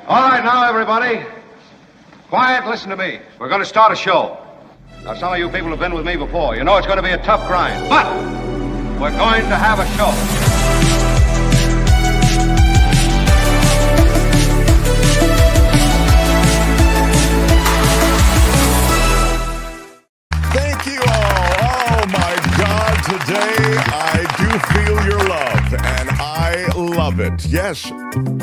All right, now, everybody. Quiet, listen to me. We're going to start a show. Now, some of you people have been with me before. You know it's going to be a tough grind, but we're going to have a show. Thank you all. Oh, my God. Today, I do feel your love, and I love it. Yes,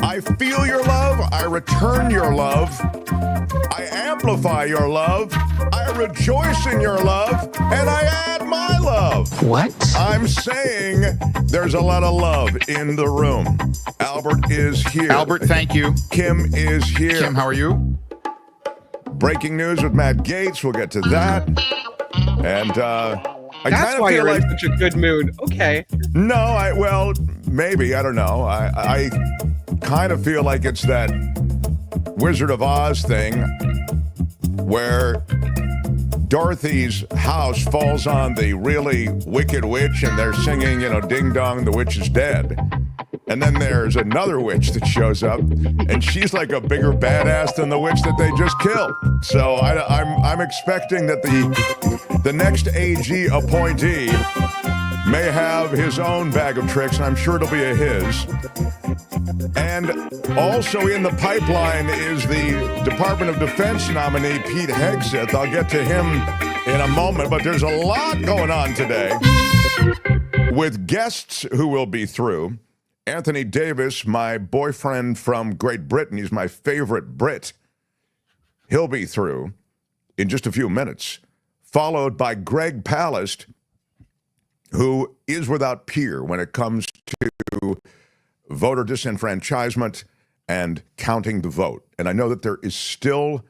I feel your love. I return your love. I amplify your love. I rejoice in your love, and I add my love. What? I'm saying there's a lot of love in the room. Albert is here. Albert, thank you. Kim is here. Kim, how are you? Breaking news with Matt Gaetz. We'll get to that. And I That's kind of why feel you're like in such a good mood. Okay. no, well, maybe I don't know. I kind of feel like it's that Wizard of Oz thing where Dorothy's house falls on the really wicked witch, and they're singing, "Ding dong, the witch is dead." And then there's another witch that shows up, and she's like a bigger badass than the witch that they just killed. So I'm expecting that the next AG appointee may have his own bag of tricks, and I'm sure it'll be a his. And also in the pipeline is the Department of Defense nominee, Pete Hegseth. I'll get to him in a moment, but there's a lot going on today with guests who will be through. Anthony Davis, my boyfriend from Great Britain, he's my favorite Brit. He'll be through in just a few minutes, followed by Greg Palast, who is without peer when it comes to voter disenfranchisement and counting the vote. And I know that there is still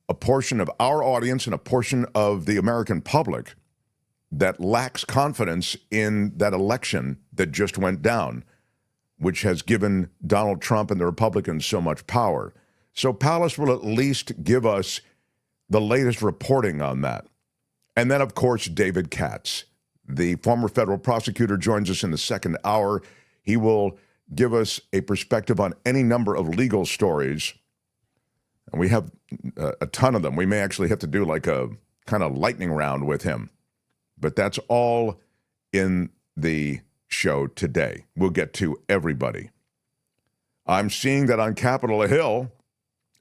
a portion of our audience and a portion of the American public that lacks confidence in that election that just went down, which has given Donald Trump and the Republicans so much power. So Palast will at least give us the latest reporting on that. And then, of course, David Katz, the former federal prosecutor, joins us in the second hour. He will give us a perspective on any number of legal stories. And we have a ton of them. We may actually have to do like a kind of lightning round with him. But that's all in the show today. We'll get to everybody. I'm seeing that on Capitol Hill.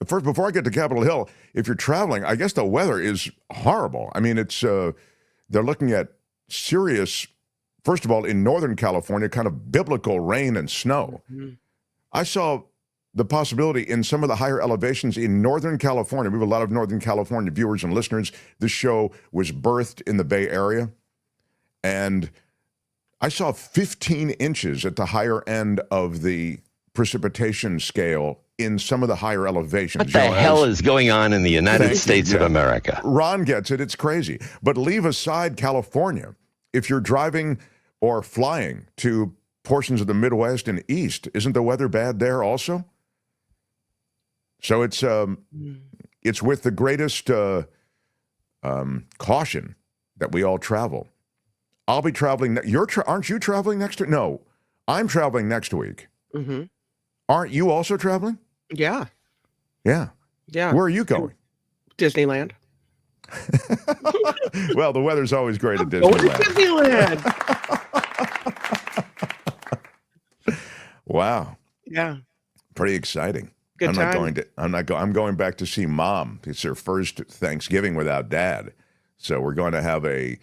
First, before I get to Capitol Hill, if you're traveling, I guess the weather is horrible. I mean, it's they're looking at serious, first of all, in Northern California, kind of biblical rain and snow. Mm-hmm. I saw the possibility in some of the higher elevations in Northern California. We have a lot of Northern California viewers and listeners. This show was birthed in the Bay Area. And I saw 15 inches at the higher end of the precipitation scale in some of the higher elevations. What the hell is going on in the United States of America? Ron gets it. It's crazy. But leave aside California. If you're driving or flying to portions of the Midwest and East, isn't the weather bad there also? So it's with the greatest caution that we all travel. I'll be traveling. Aren't you traveling next week? No, I'm traveling next week. Mm-hmm. Aren't you also traveling? Yeah. Yeah. Yeah. Where are you going? Disneyland. Well, the weather's always great at Going to Disneyland. Disneyland. Wow. Yeah. Pretty exciting. Good I'm time. I'm going back to see Mom. It's her first Thanksgiving without Dad. So we're going to have a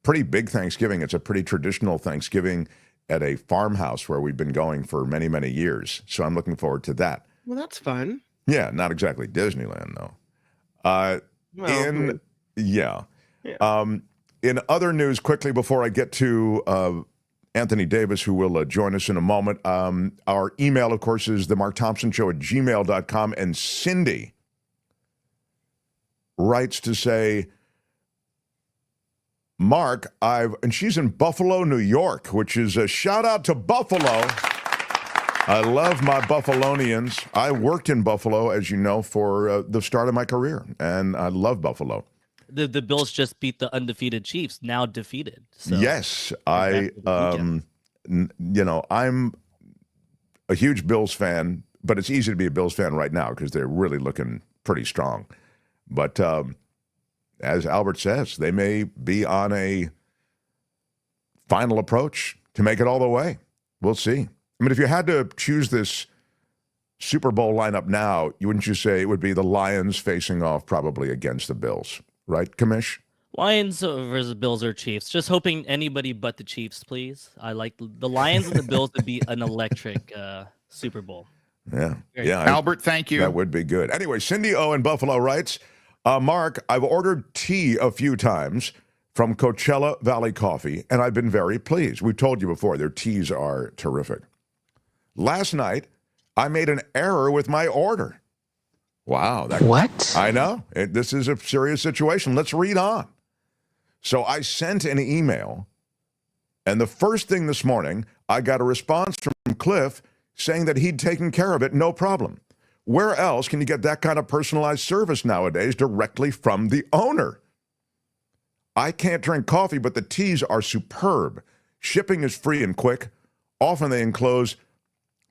pretty big Thanksgiving. It's a pretty traditional Thanksgiving at a farmhouse where we've been going for many, many years. So I'm looking forward to that. Well, that's fun. Yeah, not exactly Disneyland, though. In other news, quickly before I get to Anthony Davis, who will join us in a moment, our email, of course, is themarkthompsonshow@gmail.com. And Cindy writes to say, Mark, and she's in Buffalo, New York, which is a shout out to Buffalo. I love my Buffalonians. I worked in Buffalo, as you know, for the start of my career, and I love Buffalo. The Bills just beat the undefeated Chiefs, now defeated. So yes, I'm a huge Bills fan but it's easy to be a Bills fan right now because they're really looking pretty strong. But as Albert says, they may be on a final approach to make it all the way. We'll see. I mean, if you had to choose this Super Bowl lineup now, wouldn't you say it would be the Lions facing off probably against the Bills, right, Kamish? Lions versus Bills or Chiefs. Just hoping anybody but the Chiefs, please. I like the Lions and the Bills to be an electric Super Bowl. Yeah. Albert, thank you. That would be good. Anyway, Cindy O in Buffalo writes, Mark, I've ordered tea a few times from Coachella Valley Coffee, and I've been very pleased. We've told you before, their teas are terrific. Last night, I made an error with my order. Wow. What? I know. This is a serious situation. Let's read on. So I sent an email, and the first thing this morning, I got a response from Cliff saying that he'd taken care of it, no problem. Where else can you get that kind of personalized service nowadays directly from the owner? I can't drink coffee, but the teas are superb. Shipping is free and quick. Often they enclose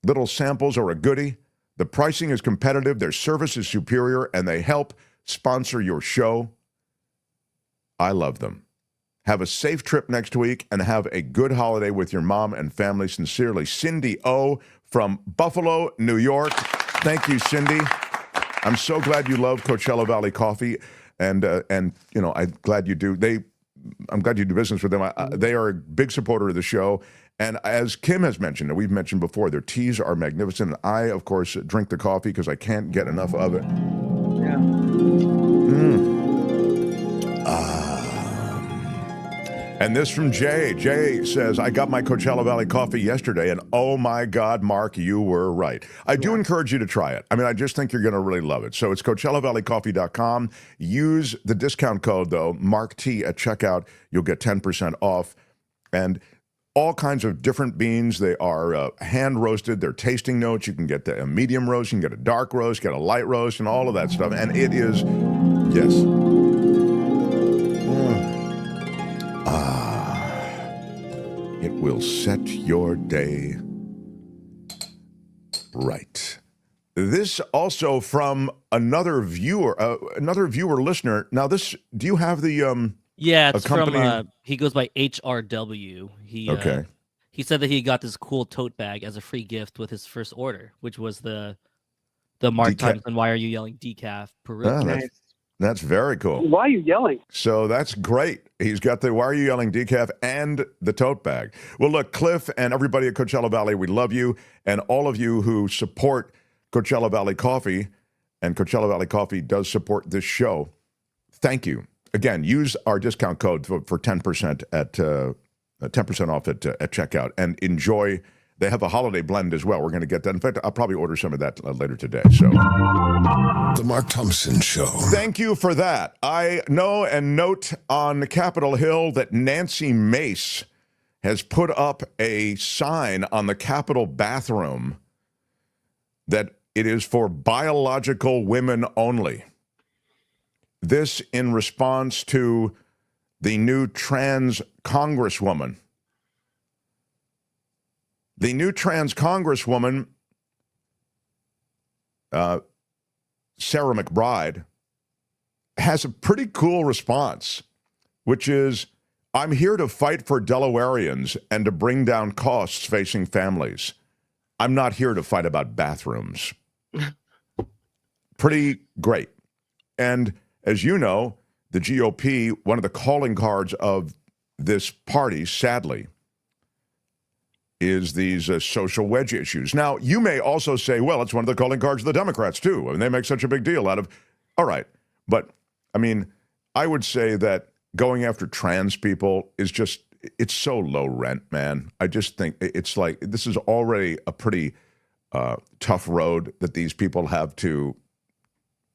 little samples or a goodie. The pricing is competitive, their service is superior, and they help sponsor your show. I love them. Have a safe trip next week and have a good holiday with your mom and family. Sincerely, Cindy O from Buffalo, New York. Thank you, Cindy. I'm so glad you love Coachella Valley Coffee, and you know, I'm glad you do. I'm glad you do business with them. They are a big supporter of the show. And as Kim has mentioned, and we've mentioned before, their teas are magnificent. And I, of course, drink the coffee because I can't get enough of it. Yeah. And this from Jay. Jay says, I got my Coachella Valley coffee yesterday, and oh my God, Mark, you were right. I do encourage you to try it. I mean, I just think you're going to really love it. So it's CoachellaValleyCoffee.com. Use the discount code, though, MarkT at checkout. You'll get 10% off. And all kinds of different beans. They are hand roasted. They're tasting notes. You can get a medium roast. You can get a dark roast, get a light roast, and all of that stuff. And it is, yes. It will set your day right. This also from another viewer listener. Now, this, do you have the Yeah, it's company? from he goes by HRW. Okay. He said that he got this cool tote bag as a free gift with his first order, which was the Mark Times and Why Are You Yelling decaf Peru. Ah, that's very cool. Why are you yelling? So that's great. He's got the Why Are You Yelling decaf and the tote bag. Well, look, Cliff and everybody at Coachella Valley, we love you. And all of you who support Coachella Valley Coffee, and Coachella Valley Coffee does support this show, thank you. Again, use our discount code for 10% at 10% off at checkout, and enjoy. They have a holiday blend as well. We're going to get that. In fact, I'll probably order some of that later today. So, The Mark Thompson Show. Thank you for that. I know and note on Capitol Hill that Nancy Mace has put up a sign on the Capitol bathroom that it is for biological women only. This in response to the new trans congresswoman. The new trans congresswoman, Sarah McBride, has a pretty cool response, which is, I'm here to fight for Delawareans and to bring down costs facing families. I'm not here to fight about bathrooms. Pretty great. And as you know, the GOP, one of the calling cards of this party, sadly, is these social wedge issues. Now, you may also say, well, it's one of the calling cards of the Democrats, too, and they make such a big deal out of, all right. But, I mean, I would say that going after trans people is just, it's so low rent, man. I just think it's like, this is already a pretty tough road that these people have to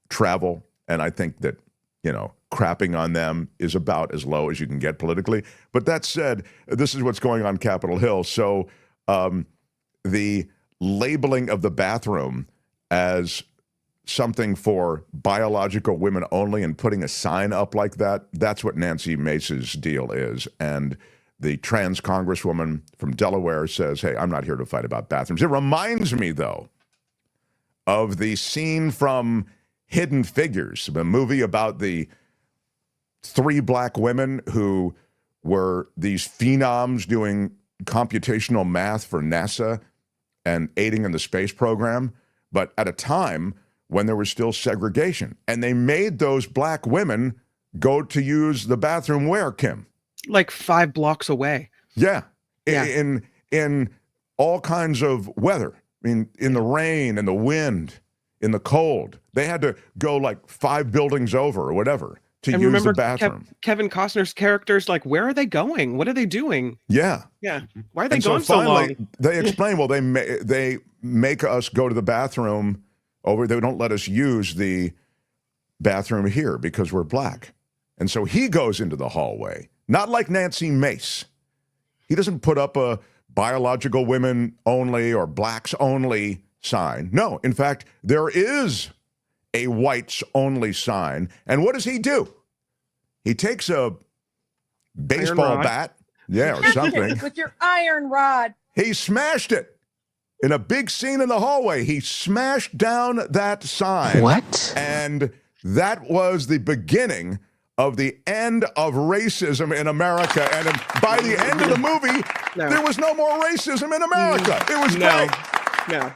travel. And I think that, you know, crapping on them is about as low as you can get politically. But that said, this is what's going on Capitol Hill. So the labeling of the bathroom as something for biological women only and putting a sign up like that, that's what Nancy Mace's deal is. And the trans congresswoman from Delaware says, hey, I'm not here to fight about bathrooms. It reminds me, though, of the scene from Hidden Figures, a movie about the 3 black women who were these phenoms doing computational math for NASA and aiding in the space program, but at a time when there was still segregation. And they made those black women go to use the bathroom where, Kim? Like 5 blocks away. Yeah. Yeah. In all kinds of weather. I mean, in the rain, in the wind, in the cold. They had to go like 5 buildings over or whatever to And use remember, the bathroom. Kevin Costner's character's like, where are they going? What are they doing? Yeah. Yeah. Why are they And going so finally, long? they explain, well, they make us go to the bathroom over. They don't let us use the bathroom here because we're black. And so he goes into the hallway, not like Nancy Mace. He doesn't put up a biological women only or blacks only sign. No, in fact, there is a whites only sign. And what does he do? He takes a baseball bat, or something. With your iron rod. He smashed it. In a big scene in the hallway, he smashed down that sign. What? And that was the beginning of the end of racism in America. And by the end of the movie, there was no more racism in America. It was great. No.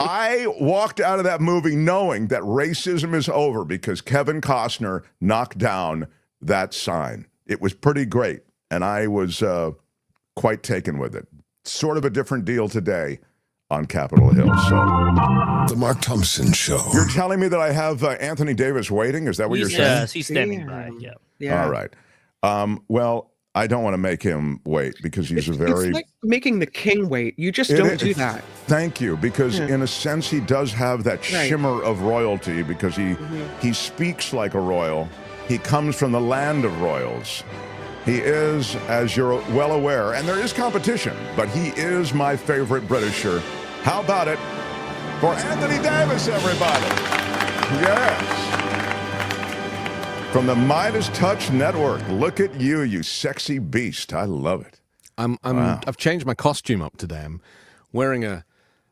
I walked out of that movie knowing that racism is over because Kevin Costner knocked down that sign. It was pretty great, and I was quite taken with it. Sort of a different deal today on Capitol Hill. So, The Mark Thompson Show. you're telling me that I have Anthony Davis waiting? Is that what you're saying? Yes, he's standing by. Yeah. Yeah. All right. Well, I don't want to make him wait because he's a very... It's like making the king wait. You just It don't is. do that. Thank you, because in a sense he does have that Right. shimmer of royalty because he speaks like a royal. He comes from the land of royals. He is, as you're well aware, and there is competition, but he is my favorite Britisher. How about it for Anthony Davis, everybody? Yes. From the Midas Touch Network. Look at you, you sexy beast. I love it. I've changed my costume up today. I'm wearing a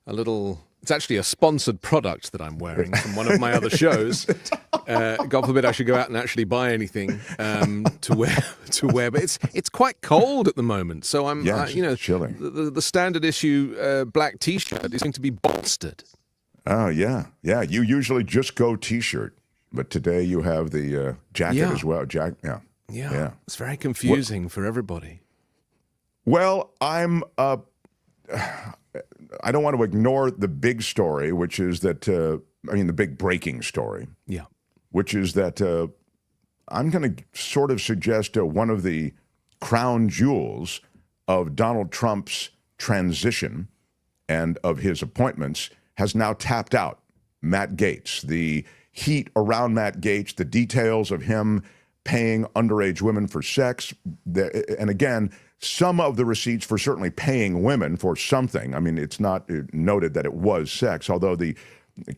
little. It's actually a sponsored product that I'm wearing from one of my other shows. God forbid I should go out and actually buy anything to wear. But it's quite cold at the moment, so I'm it's chilling. The standard issue black T-shirt is going to be bolstered. Oh yeah. You usually just go T-shirt, but today you have the jacket as well. Yeah. It's very confusing for everybody. Well, I don't want to ignore the big story, which is that, the big breaking story. Yeah. Which is that I'm going to sort of suggest one of the crown jewels of Donald Trump's transition and of his appointments has now tapped out. Matt Gaetz, the heat around Matt Gaetz, the details of him paying underage women for sex, and again, some of the receipts for certainly paying women for something. I mean, it's not noted that it was sex, although the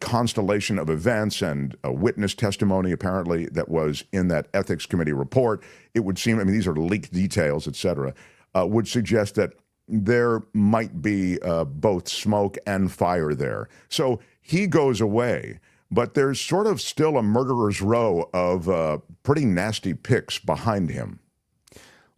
constellation of events and a witness testimony apparently that was in that ethics committee report, it would seem, these are leaked details, et cetera, would suggest that there might be both smoke and fire there. So he goes away, but there's sort of still a murderer's row of pretty nasty picks behind him.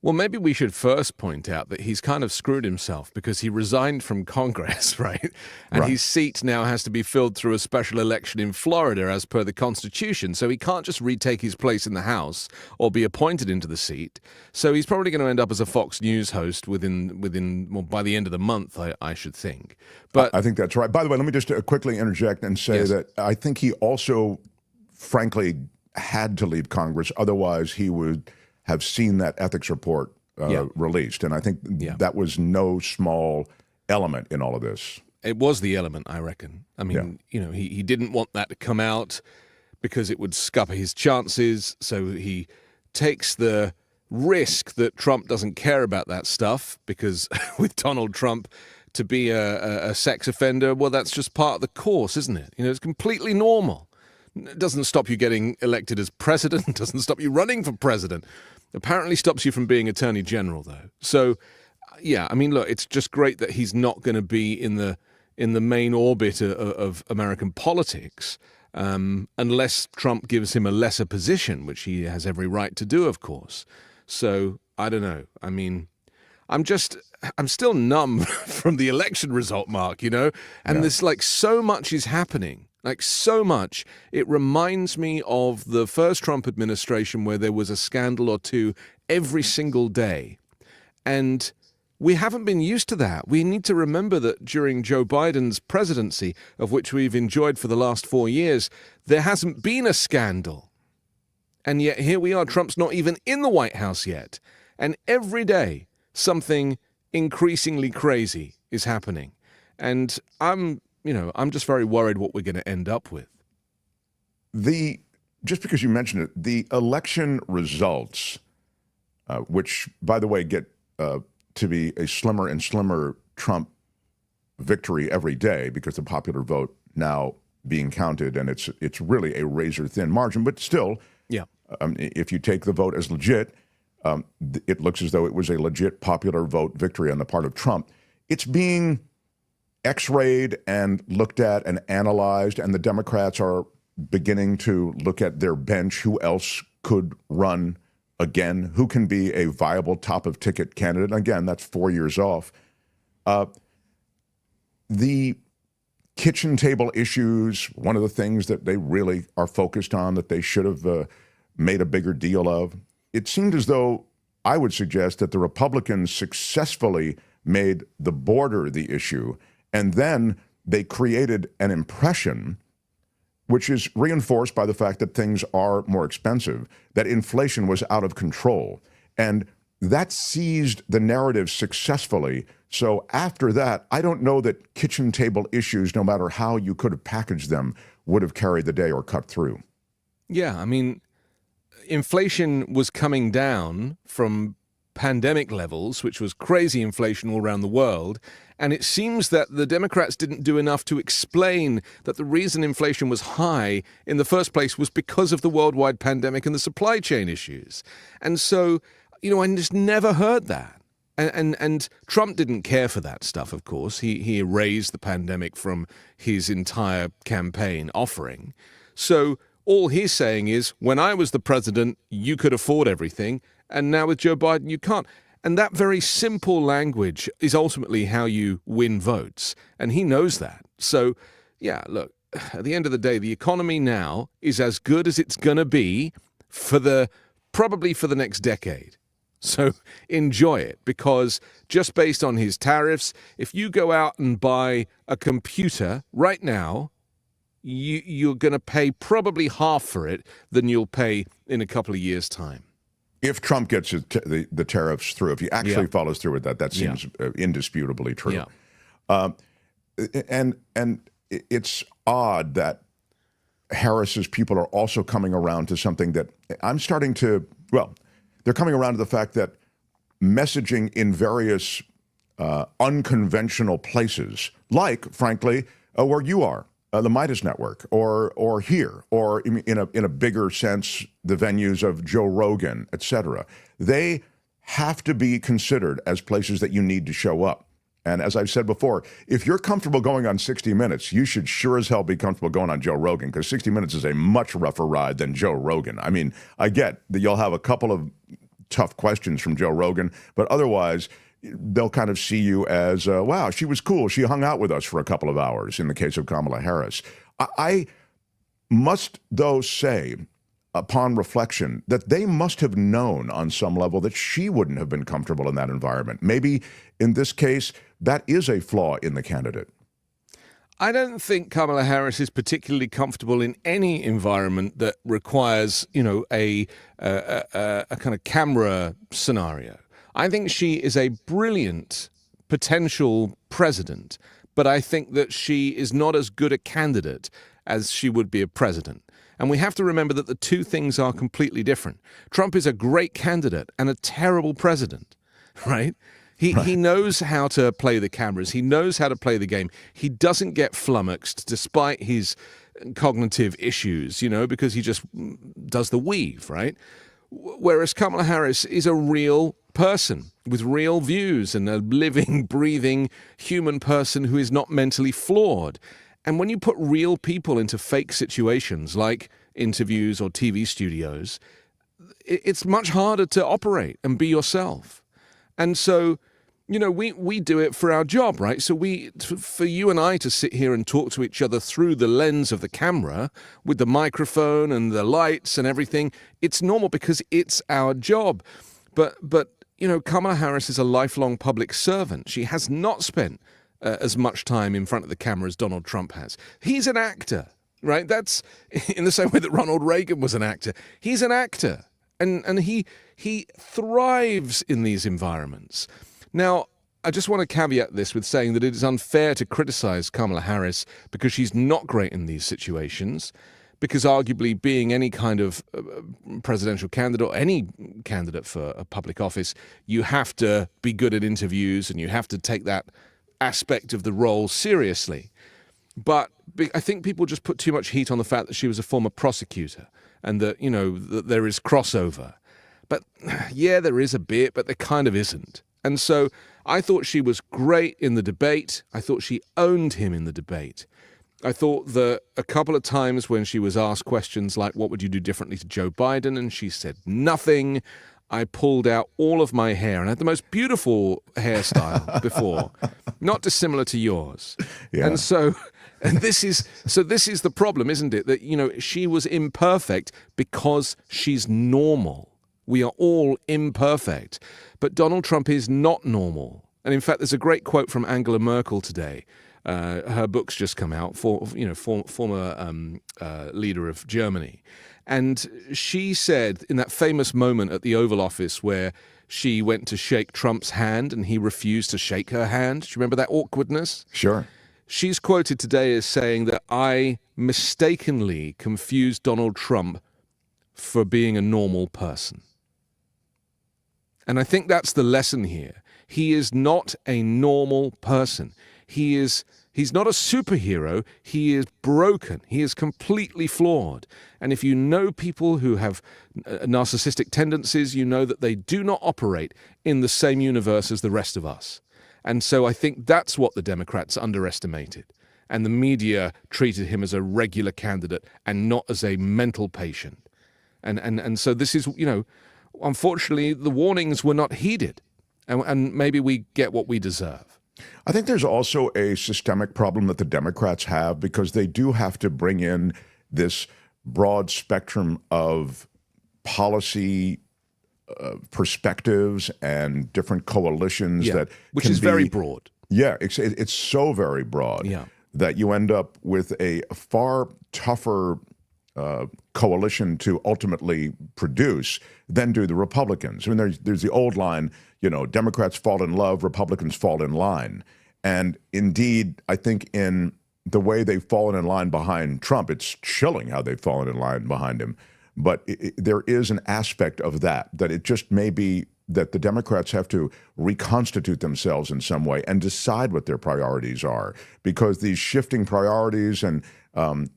Well, maybe we should first point out that he's kind of screwed himself because he resigned from Congress, right? And his seat now has to be filled through a special election in Florida as per the Constitution. So he can't just retake his place in the House or be appointed into the seat. So he's probably going to end up as a Fox News host by the end of the month, I should think. But I think that's right. By the way, let me just quickly interject and say that I think he also, frankly, had to leave Congress. Otherwise, he would have seen that ethics report released. And I think that was no small element in all of this. It was the element, I reckon. I mean, he didn't want that to come out because it would scupper his chances. So he takes the risk that Trump doesn't care about that stuff because with Donald Trump to be a sex offender, well, that's just part of the course, isn't it? It's completely normal. It doesn't stop you getting elected as president, doesn't stop you running for president. Apparently stops you from being attorney general, though. So, look, it's just great that he's not going to be in the in the main orbit of American politics, unless Trump gives him a lesser position, which he has every right to do, of course. So I don't know. I mean, I'm still numb from the election result, Mark, and there's like so much is happening. Like so much. It reminds me of the first Trump administration where there was a scandal or two every single day. And we haven't been used to that. We need to remember that during Joe Biden's presidency, of which we've enjoyed for the last 4 years, there hasn't been a scandal. And yet here we are. Trump's not even in the White House yet. And every day, something increasingly crazy is happening. And I'm just very worried what we're going to end up with. Just because you mentioned it, the election results, which, by the way, get to be a slimmer and slimmer Trump victory every day because the popular vote now being counted, and it's really a razor-thin margin. But still, if you take the vote as legit, it looks as though it was a legit popular vote victory on the part of Trump. It's being X-rayed and looked at and analyzed, and the Democrats are beginning to look at their bench. Who else could run again? Who can be a viable top-of-ticket candidate? Again, that's 4 years off. The kitchen table issues, one of the things that they really are focused on that they should have made a bigger deal of. It seemed as though I would suggest that the Republicans successfully made the border the issue, and then they created an impression, which is reinforced by the fact that things are more expensive, that inflation was out of control. And that seized the narrative successfully. So after that, I don't know that kitchen table issues, no matter how you could have packaged them, would have carried the day or cut through. Yeah, I mean, inflation was coming down from pandemic levels, which was crazy inflation all around the world. And it seems that the Democrats didn't do enough to explain that the reason inflation was high in the first place was because of the worldwide pandemic and the supply chain issues. And so, I just never heard that. And Trump didn't care for that stuff, of course. He erased the pandemic from his entire campaign offering. So all he's saying is, when I was the president, you could afford everything. And now with Joe Biden, you can't. And that very simple language is ultimately how you win votes. And he knows that. So, yeah, look, at the end of the day, the economy now is as good as it's going to be probably for the next decade. So enjoy it, because just based on his tariffs, if you go out and buy a computer right now, you're going to pay probably half for it than you'll pay in a couple of years' time. If Trump gets the tariffs through, if he actually follows through with that seems indisputably true. Yeah. And it's odd that Harris's people are also coming around to something that I'm starting to, they're coming around to the fact that messaging in various unconventional places, like, frankly, where you are, the Midas Network, or here, or in a bigger sense, the venues of Joe Rogan, et cetera. They have to be considered as places that you need to show up. And as I've said before, if you're comfortable going on 60 Minutes, you should sure as hell be comfortable going on Joe Rogan, because 60 Minutes is a much rougher ride than Joe Rogan. I mean, I get that you'll have a couple of tough questions from Joe Rogan, but otherwise, they'll kind of see you as, wow, she was cool. She hung out with us for a couple of hours, in the case of Kamala Harris. I must, though, say, upon reflection, that they must have known on some level that she wouldn't have been comfortable in that environment. Maybe, in this case, that is a flaw in the candidate. I don't think Kamala Harris is particularly comfortable in any environment that requires, a kind of camera scenario. I think she is a brilliant potential president, but I think that she is not as good a candidate as she would be a president. And we have to remember that the two things are completely different. Trump is a great candidate and a terrible president, right? He knows how to play the cameras. He knows how to play the game. He doesn't get flummoxed despite his cognitive issues, because he just does the weave, right? Whereas Kamala Harris is a real person with real views and a living, breathing human person who is not mentally flawed. And when you put real people into fake situations like interviews or TV studios, it's much harder to operate and be yourself. And so, you know, we do it for our job, right? So for you and I to sit here and talk to each other through the lens of the camera with the microphone and the lights and everything, it's normal because it's our job. But you know, Kamala Harris is a lifelong public servant. She has not spent as much time in front of the camera as Donald Trump has. He's an actor, right? That's in the same way that Ronald Reagan was an actor. He's an actor, and he thrives in these environments. Now, I just want to caveat this with saying that it is unfair to criticize Kamala Harris because she's not great in these situations, because arguably being any kind of presidential candidate or any candidate for a public office, you have to be good at interviews and you have to take that aspect of the role seriously. But I think people just put too much heat on the fact that she was a former prosecutor and that, you know, that there is crossover. But yeah, there is a bit, but there kind of isn't. And so I thought she was great in the debate. I thought she owned him in the debate. I thought that a couple of times when she was asked questions like, what would you do differently to Joe Biden? And she said nothing. I pulled out all of my hair and had the most beautiful hairstyle before, not dissimilar to yours. Yeah. And this is the problem, isn't it? That, you know, she was imperfect because she's normal. We are all imperfect. But Donald Trump is not normal. And in fact, there's a great quote from Angela Merkel today. Her book's just come out, former leader of Germany. And she said in that famous moment at the Oval Office where she went to shake Trump's hand and he refused to shake her hand. Do you remember that awkwardness? Sure. She's quoted today as saying that I mistakenly confused Donald Trump for being a normal person. And I think that's the lesson here. He is not a normal person. He's not a superhero. He is broken. He is completely flawed. And if you know people who have narcissistic tendencies, you know that they do not operate in the same universe as the rest of us. And so I think that's what the Democrats underestimated. And the media treated him as a regular candidate and not as a mental patient. And so this is, you know, unfortunately, the warnings were not heeded. And maybe we get what we deserve. I think there's also a systemic problem that the Democrats have because they do have to bring in this broad spectrum of policy perspectives and different coalitions which is very broad. Yeah, it's so very broad that you end up with a far tougher coalition to ultimately produce than do the Republicans. I mean, there's the old line, you know, Democrats fall in love, Republicans fall in line. And indeed, I think in the way they've fallen in line behind Trump, it's chilling how they've fallen in line behind him. But there is an aspect of that it just may be that the Democrats have to reconstitute themselves in some way and decide what their priorities are, because these shifting priorities and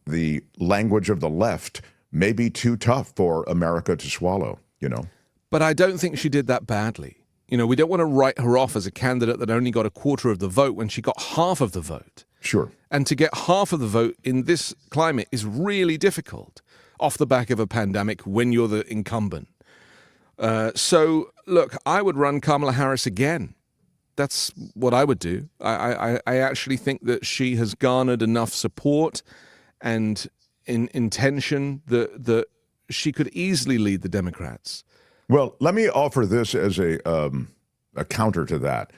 the language of the left may be too tough for America to swallow, you know. But I don't think she did that badly. You know, we don't want to write her off as a candidate that only got a quarter of the vote when she got half of the vote. Sure. And to get half of the vote in this climate is really difficult off the back of a pandemic when you're the incumbent. So, look, I would run Kamala Harris again. That's what I would do. I actually think that she has garnered enough support and intention that she could easily lead the Democrats. Well, let me offer this as a counter to that.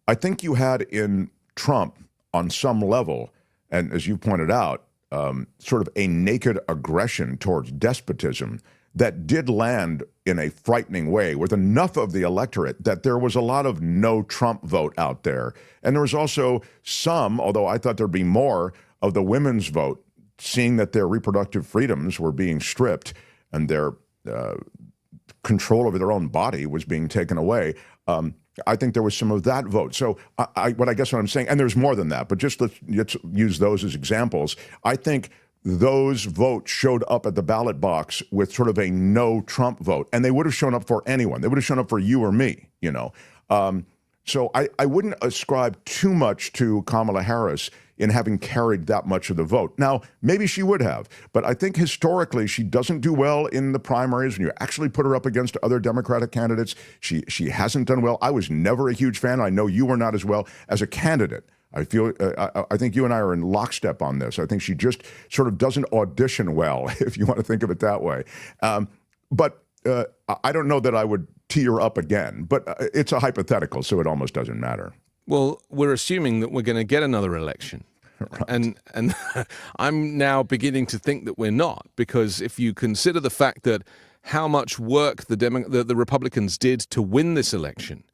I think you had in Trump, on some level, and as you pointed out, sort of a naked aggression towards despotism that did land in a frightening way with enough of the electorate that there was a lot of no Trump vote out there. And there was also some, although I thought there'd be more, of the women's vote, seeing that their reproductive freedoms were being stripped and their control over their own body was being taken away. I think there was some of that vote. So what I'm saying, and there's more than that, but just let's use those as examples. I think those votes showed up at the ballot box with sort of a no Trump vote, and they would have shown up for anyone. They would have shown up for you or me, you know. So I wouldn't ascribe too much to Kamala Harris in having carried that much of the vote. Now, maybe she would have, but I think historically she doesn't do well in the primaries. When you actually put her up against other Democratic candidates, she hasn't done well. I was never a huge fan. I know you were not as well as a candidate. I think you and I are in lockstep on this. I think she just sort of doesn't audition well, if you want to think of it that way. But I don't know that I would tee her up again, but it's a hypothetical, so it almost doesn't matter. Well, we're assuming that we're going to get another election. Right. And I'm now beginning to think that we're not, because if you consider the fact that how much work the Republicans did to win this election,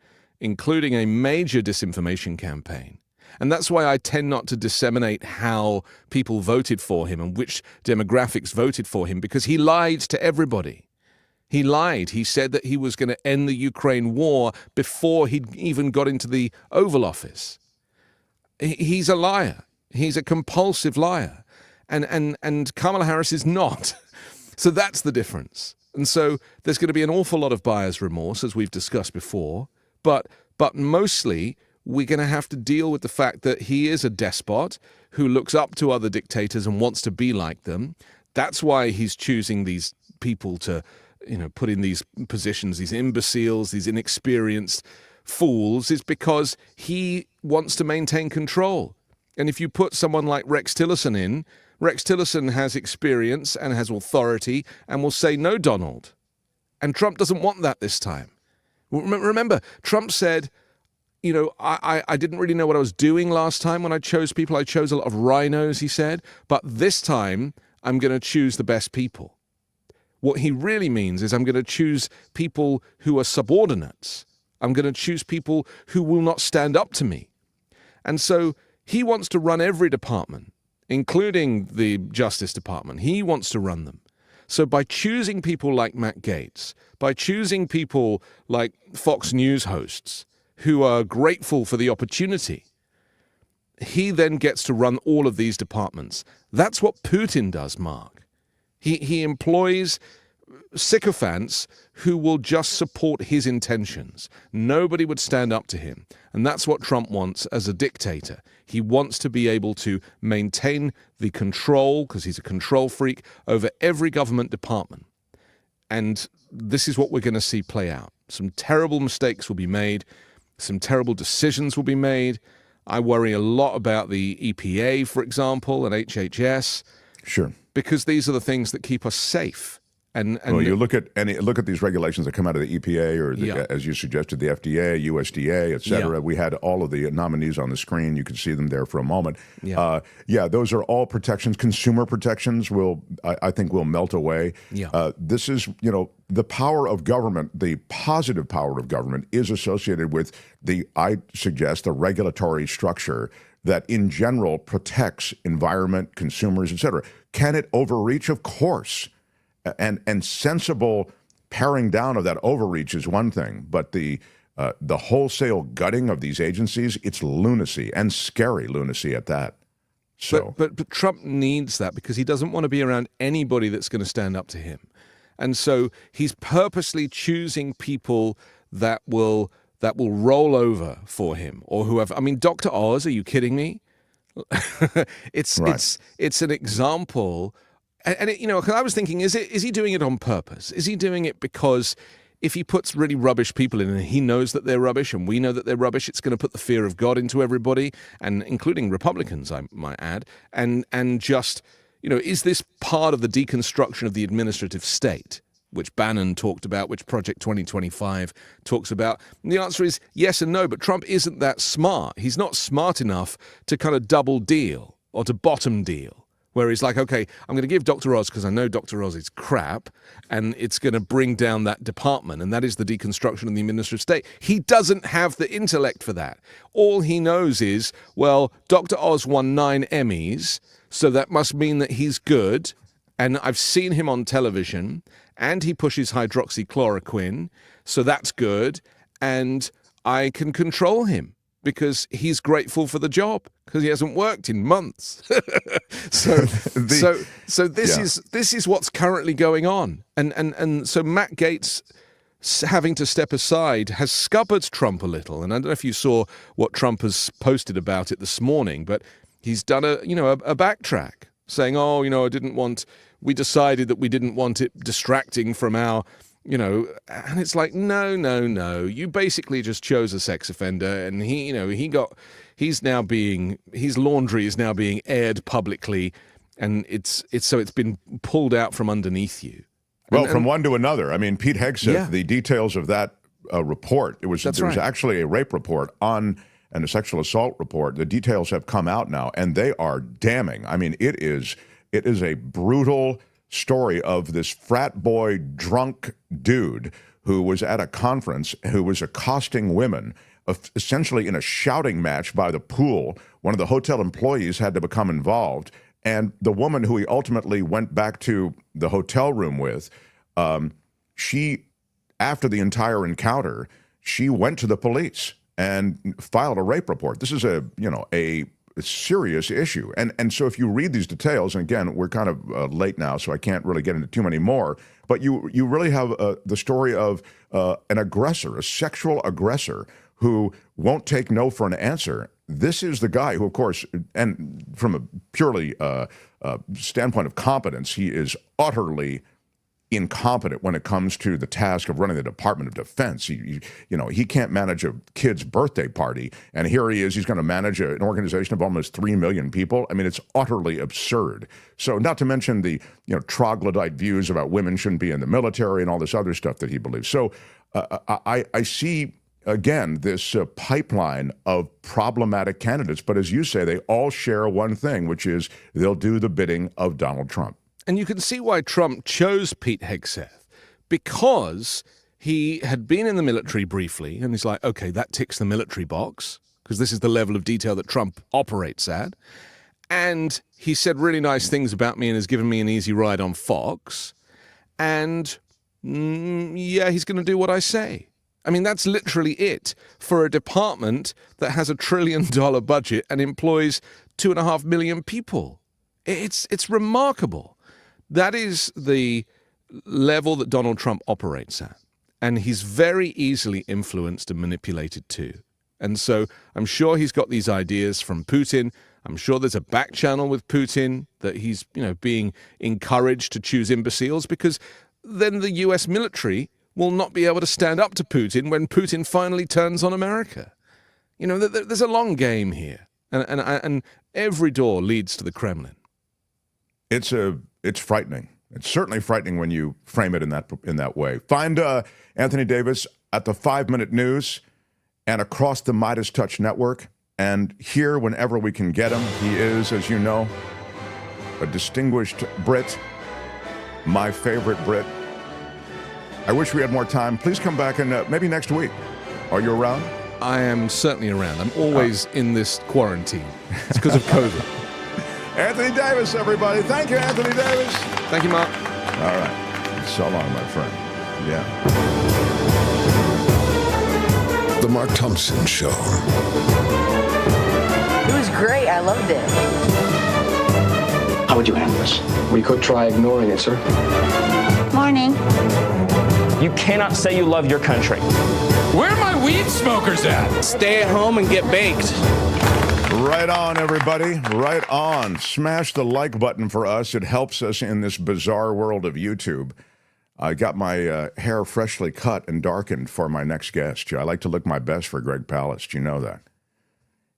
including a major disinformation campaign, and that's why I tend not to disseminate how people voted for him and which demographics voted for him, because he lied to everybody. He lied. He said that he was going to end the Ukraine war before he'd even got into the Oval Office. He's a liar. He's a compulsive liar. And Kamala Harris is not. So that's the difference. And so there's going to be an awful lot of buyer's remorse, as we've discussed before. But mostly we're going to have to deal with the fact that he is a despot who looks up to other dictators and wants to be like them. That's why he's choosing these people to, put in these positions, these imbeciles, these inexperienced fools, is because he wants to maintain control. And if you put someone like Rex Tillerson in, Rex Tillerson has experience and has authority and will say, no, Donald. And Trump doesn't want that this time. Remember, Trump said, I didn't really know what I was doing last time when I chose people. I chose a lot of rhinos, he said. But this time, I'm going to choose the best people. What he really means is I'm going to choose people who are subordinates. I'm going to choose people who will not stand up to me. And so he wants to run every department, including the Justice Department. He wants to run them. So by choosing people like Matt Gaetz, by choosing people like Fox News hosts who are grateful for the opportunity, he then gets to run all of these departments. That's what Putin does, Mark. He employs sycophants who will just support his intentions. Nobody would stand up to him. And that's what Trump wants as a dictator. He wants to be able to maintain the control, because he's a control freak, over every government department. And this is what we're going to see play out. Some terrible mistakes will be made. Some terrible decisions will be made. I worry a lot about the EPA, for example, and HHS. Sure. Because these are the things that keep us safe. And well, you look at these regulations that come out of the EPA or, as you suggested, the FDA, USDA, et cetera. Yeah. We had all of the nominees on the screen. You could see them there for a moment. Yeah, those are all protections. Consumer protections I think will melt away. Yeah. This is, the power of government, the positive power of government is associated with I suggest, the regulatory structure that in general protects environment, consumers, et cetera. Can it overreach? Of course. And sensible paring down of that overreach is one thing, but the wholesale gutting of these agencies, it's lunacy, and scary lunacy at that. So, but Trump needs that because he doesn't want to be around anybody that's going to stand up to him, and so he's purposely choosing people that will roll over for him or whoever. I mean, Dr. Oz, are you kidding me? It's an example. And because I was thinking, is he doing it on purpose? Is he doing it because if he puts really rubbish people in and he knows that they're rubbish and we know that they're rubbish, it's going to put the fear of God into everybody, and including Republicans, I might add, and just, is this part of the deconstruction of the administrative state, which Bannon talked about, which Project 2025 talks about? And the answer is yes and no, but Trump isn't that smart. He's not smart enough to kind of double deal or to bottom deal, where he's like, okay, I'm going to give Dr. Oz because I know Dr. Oz is crap, and it's going to bring down that department, and that is the deconstruction of the administrative state. He doesn't have the intellect for that. All he knows is, well, Dr. Oz won 9 Emmys, so that must mean that he's good, and I've seen him on television, and he pushes hydroxychloroquine, so that's good, and I can control him. because he's grateful for the job because he hasn't worked in months. so this is what's currently going on, and so Matt Gaetz having to step aside has scuppered Trump a little. And I don't know if you saw what Trump has posted about it this morning, but he's done a backtrack saying, we decided that we didn't want it distracting from our, and it's like, no. You basically just chose a sex offender, and his laundry is now being aired publicly, and it's been pulled out from underneath you. Well, from one to another. I mean, Pete Hegseth, the details of that report, there was actually a rape report and a sexual assault report. The details have come out now, and they are damning. I mean, it is a brutal story of this frat boy drunk dude who was at a conference, who was accosting women, essentially in a shouting match by the pool. One of the hotel employees had to become involved. And the woman who he ultimately went back to the hotel room with, she, after the entire encounter, she went to the police and filed a rape report. This is a serious issue. And so if you read these details, and again, we're kind of late now, so I can't really get into too many more, but you really have the story of an aggressor, a sexual aggressor, who won't take no for an answer. This is the guy who, of course, and from a purely standpoint of competence, he is utterly incompetent when it comes to the task of running the Department of Defense. He can't manage a kid's birthday party, and here he is. He's going to manage an organization of almost 3 million people. I mean, it's utterly absurd. So, not to mention the troglodyte views about women shouldn't be in the military and all this other stuff that he believes. So, I see. Again, this pipeline of problematic candidates. But as you say, they all share one thing, which is they'll do the bidding of Donald Trump. And you can see why Trump chose Pete Hegseth, because he had been in the military briefly, and he's like, okay, that ticks the military box, because this is the level of detail that Trump operates at. And he said really nice things about me and has given me an easy ride on Fox. And he's going to do what I say. I mean, that's literally it for a department that has $1 trillion budget and employs 2.5 million people. It's remarkable. That is the level that Donald Trump operates at. And he's very easily influenced and manipulated too. And so I'm sure he's got these ideas from Putin. I'm sure there's a back channel with Putin that he's, being encouraged to choose imbeciles, because then the US military will not be able to stand up to Putin when Putin finally turns on America. There's a long game here, and every door leads to the Kremlin. It's frightening. It's certainly frightening when you frame it in that way. Find Anthony Davis at the 5-Minute News and across the Midas Touch Network, and here whenever we can get him. He is, as you know, a distinguished Brit, my favorite Brit. I wish we had more time. Please come back and maybe next week. Are you around? I am certainly around. I'm always in this quarantine. It's because of COVID. Anthony Davis, everybody. Thank you, Anthony Davis. Thank you, Mark. All right. So long, my friend. Yeah. The Mark Thompson Show. It was great. I loved it. How would you handle this? We could try ignoring it, sir. Morning. You cannot say you love your country. Where are my weed smokers at? Stay at home and get baked. Right on, everybody. Right on. Smash the like button for us. It helps us in this bizarre world of YouTube. I got my hair freshly cut and darkened for my next guest. I like to look my best for Greg Palast. You know that.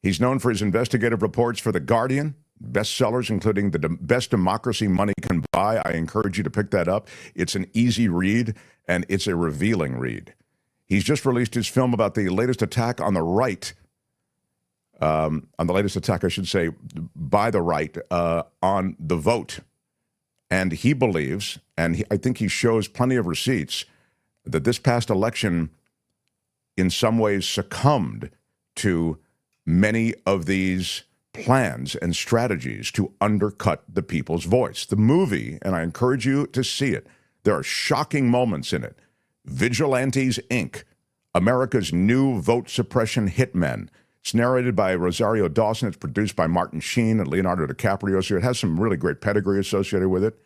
He's known for his investigative reports for The Guardian, bestsellers including The Best Democracy Money Can Buy. I encourage you to pick that up. It's an easy read, and it's a revealing read. He's just released his film about the latest attack on the right, on the latest attack, I should say, by the right, on the vote. And he believes, and I think he shows plenty of receipts, that this past election in some ways succumbed to many of these plans and strategies to undercut the people's voice. The movie, and I encourage you to see it, there are shocking moments in it. Vigilantes, Inc., America's new vote suppression hitmen, It's narrated by Rosario Dawson. It's produced by Martin Sheen and Leonardo DiCaprio. So it has some really great pedigree associated with it.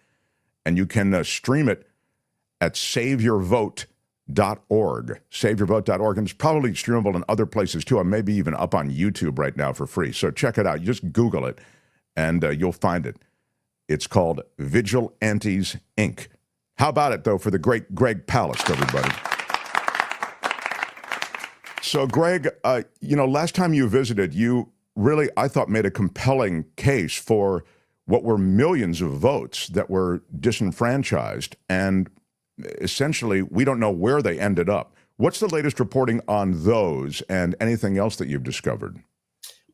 And you can stream it at saveyourvote.org. Saveyourvote.org. And it's probably streamable in other places too. Or maybe even up on YouTube right now for free. So check it out. You just Google it and you'll find it. It's called Vigilantes, Inc. How about it, though, for the great Greg Palast, everybody? So, Greg, last time you visited, you really, I thought, made a compelling case for what were millions of votes that were disenfranchised. And essentially, we don't know where they ended up. What's the latest reporting on those and anything else that you've discovered?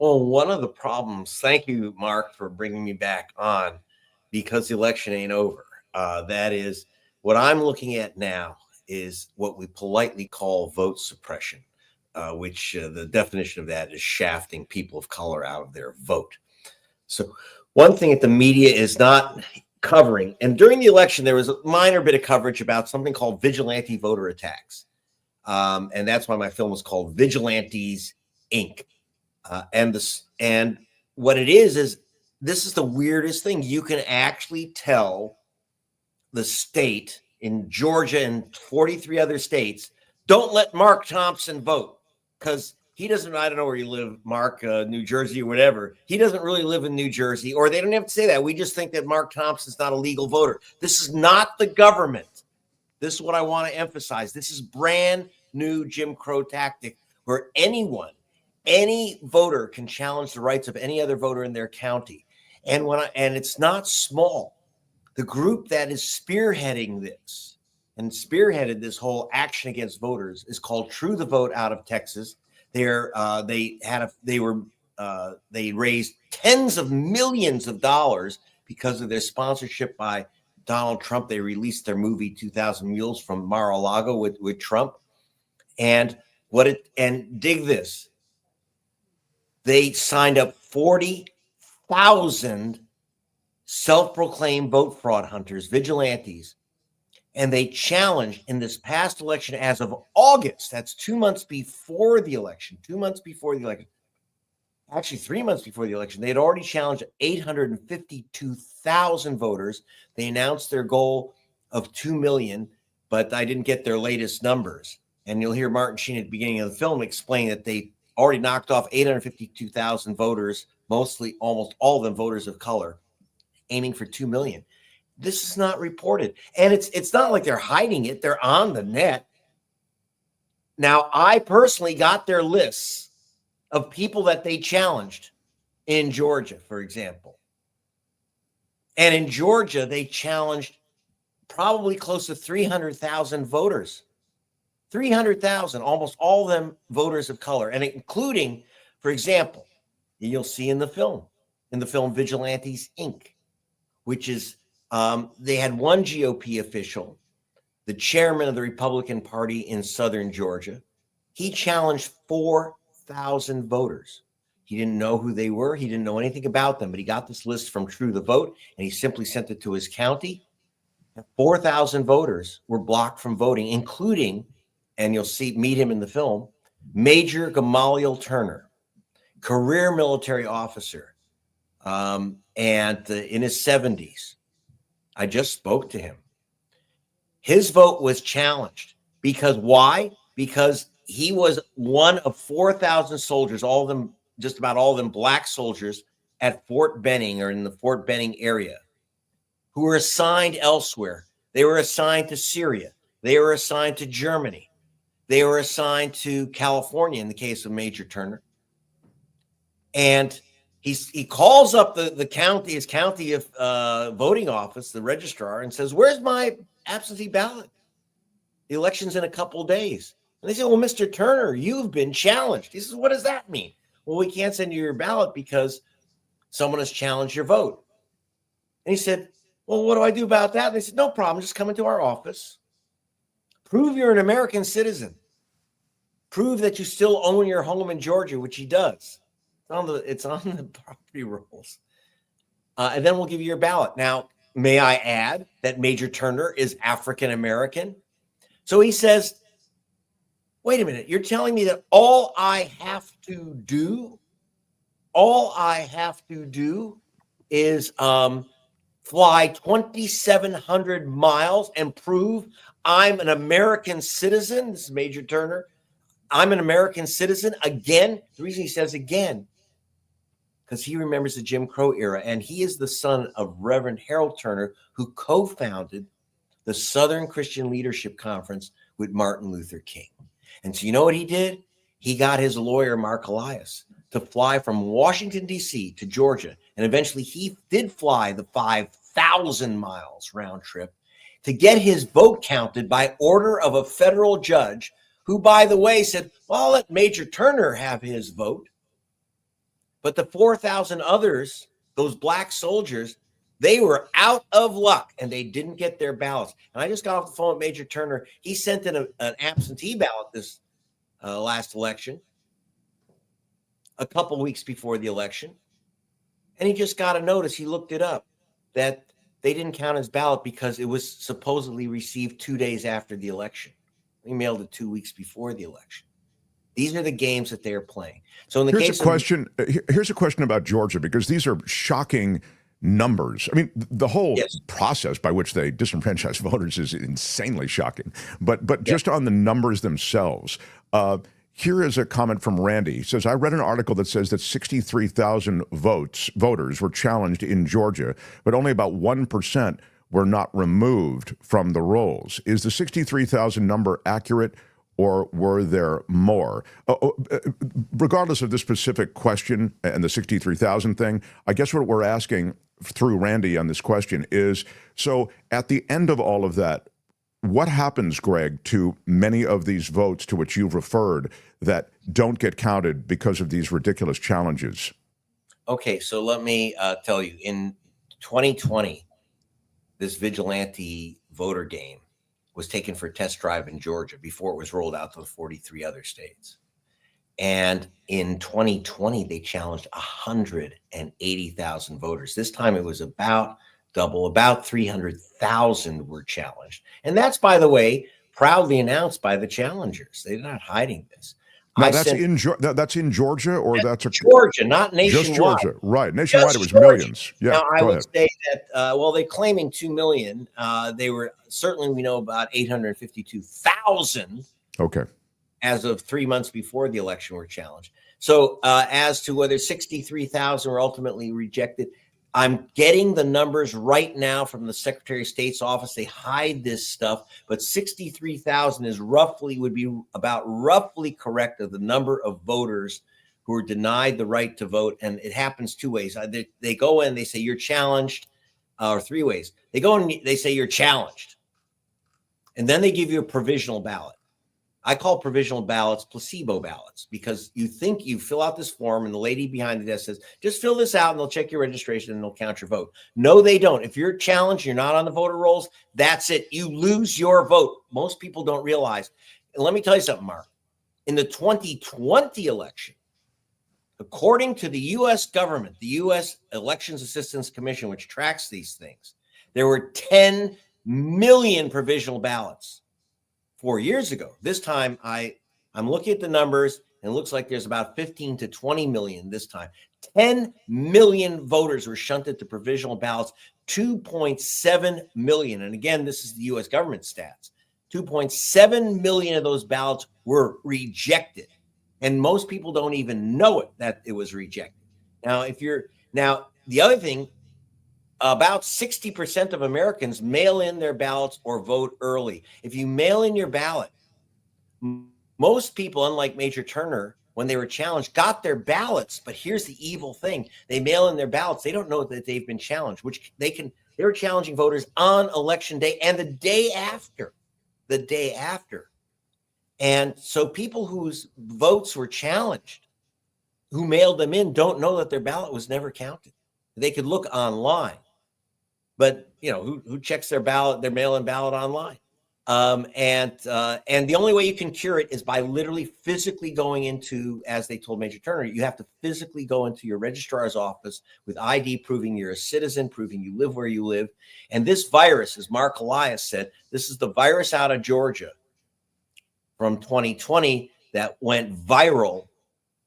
Well, one of the problems, thank you, Mark, for bringing me back on, because the election ain't over. That is, what I'm looking at now is what we politely call vote suppression. Which the definition of that is shafting people of color out of their vote. So one thing that the media is not covering, and during the election, there was a minor bit of coverage about something called vigilante voter attacks. And that's why my film was called Vigilantes, Inc. And what it is this is the weirdest thing. You can actually tell the state in Georgia and 43 other states, don't let Mark Thompson vote. Because he doesn't, I don't know where you live, Mark, New Jersey or whatever. He doesn't really live in New Jersey, or they don't have to say that. We just think that Mark Thompson's not a legal voter. This is not the government. This is what I want to emphasize. This is brand new Jim Crow tactic where any voter can challenge the rights of any other voter in their county. And it's not small. The group that is spearheading this and spearheaded this whole action against voters is called True the Vote out of Texas. They raised tens of millions of dollars because of their sponsorship by Donald Trump. They released their movie 2,000 Mules from Mar-a-Lago with Trump. And dig this. They signed up 40,000 self-proclaimed vote fraud hunters, vigilantes. And they challenged in this past election as of August, that's 2 months before the election, actually 3 months before the election, they had already challenged 852,000 voters. They announced their goal of 2 million, but I didn't get their latest numbers. And you'll hear Martin Sheen at the beginning of the film explain that they already knocked off 852,000 voters, almost all of them voters of color, aiming for 2 million. This is not reported. And it's not like they're hiding it. They're on the net. Now, I personally got their lists of people that they challenged in Georgia, for example. And in Georgia, they challenged probably close to 300,000 voters. 300,000, almost all of them voters of color, and including, for example, you'll see in the film Vigilantes, Inc., which is they had one GOP official, the chairman of the Republican Party in southern Georgia. He challenged 4,000 voters. He didn't know who they were. He didn't know anything about them, but he got this list from True the Vote, and he simply sent it to his county. 4,000 voters were blocked from voting, including, and you'll meet him in the film, Major Gamaliel Turner, career military officer, and in his 70s. I just spoke to him. His vote was challenged because why? Because he was one of 4,000 soldiers, just about all of them black soldiers at Fort Benning or in the Fort Benning area who were assigned elsewhere. They were assigned to Syria. They were assigned to Germany. They were assigned to California in the case of Major Turner. And he calls up his county voting office, the registrar, and says, "Where's my absentee ballot? The election's in a couple of days." And they say, "Well, Mr. Turner, you've been challenged." He says, "What does that mean?" "Well, we can't send you your ballot because someone has challenged your vote." And he said, "Well, what do I do about that?" And they said, "No problem. Just come into our office. Prove you're an American citizen. Prove that you still own your home in Georgia," which he does. It's on the property rolls. And then we'll give you your ballot. Now, may I add that Major Turner is African American? So he says, Wait a minute. You're telling me that all I have to do is fly 2,700 miles and prove I'm an American citizen? This is Major Turner. I'm an American citizen again. The reason he says again, because he remembers the Jim Crow era, and he is the son of Reverend Harold Turner, who co-founded the Southern Christian Leadership Conference with Martin Luther King. And so you know what he did? He got his lawyer, Mark Elias, to fly from Washington, D.C. to Georgia. And eventually he did fly the 5,000 miles round trip to get his vote counted by order of a federal judge who, by the way, said, well, I'll let Major Turner have his vote. But the 4,000 others, those black soldiers, they were out of luck and they didn't get their ballots. And I just got off the phone with Major Turner. He sent in an absentee ballot this last election, a couple weeks before the election. And he just got a notice. He looked it up that they didn't count his ballot because it was supposedly received 2 days after the election. He mailed it 2 weeks before the election. These are the games that they're playing. So in the here's a question about Georgia, because these are shocking numbers. I mean, the whole process by which they disenfranchise voters is insanely shocking. But just on the numbers themselves, here is a comment from Randy. He says, I read an article that says that 63,000 voters were challenged in Georgia, but only about 1% were not removed from the rolls. Is the 63,000 number accurate, or were there more? Regardless of the specific question and the 63,000 thing, I guess what we're asking through Randy on this question is, so at the end of all of that, what happens, Greg, to many of these votes to which you've referred that don't get counted because of these ridiculous challenges? Okay, so let me tell you, in 2020, this vigilante voter game was taken for a test drive in Georgia before it was rolled out to the 43 other states. And in 2020, they challenged 180,000 voters. This time it was about double, about 300,000 were challenged. And that's, by the way, proudly announced by the challengers. They're not hiding this. Now, that's in Georgia, or that's Georgia, not nationwide. Just Georgia, right? Nationwide, it was Georgia. millions. Yeah, now, I would ahead. say that, well, they're claiming 2 million. They were certainly, we know about 852,000. Okay. As of 3 months before the election were challenged. So as to whether 63,000 were ultimately rejected, I'm getting the numbers right now from the Secretary of State's office. They hide this stuff, but 63,000 is would be about roughly correct of the number of voters who are denied the right to vote. And it happens two ways. They go in, they say you're challenged, or three ways. They go in, they say you're challenged, and then they give you a provisional ballot. I call provisional ballots placebo ballots, because you think you fill out this form and the lady behind the desk says, just fill this out and they'll check your registration and they'll count your vote. No, they don't. If you're challenged, you're not on the voter rolls, that's it. You lose your vote. Most people don't realize. And let me tell you something, Mark. In the 2020 election, according to the U.S. government, the U.S. Elections Assistance Commission, which tracks these things, there were 10 million provisional ballots 4 years ago. This time, I'm looking at the numbers, and it looks like there's about 15 to 20 million this time. 10 million voters were shunted to provisional ballots, 2.7 million. And again, this is the U.S. government stats. 2.7 million of those ballots were rejected. And most people don't even know it, that it was rejected. Now, the other thing, about 60% of Americans mail in their ballots or vote early. If you mail in your ballot, most people, unlike Major Turner, when they were challenged, got their ballots. But here's the evil thing. They mail in their ballots. They don't know that they've been challenged, which they were challenging voters on election day and the day after. And so people whose votes were challenged, who mailed them in, don't know that their ballot was never counted. They could look online. But who checks their mail-in ballot online? And the only way you can cure it is by literally physically going into, as they told Major Turner, you have to physically go into your registrar's office with ID proving you're a citizen, proving you live where you live. And this virus, as Mark Elias said, this is the virus out of Georgia. from 2020 that went viral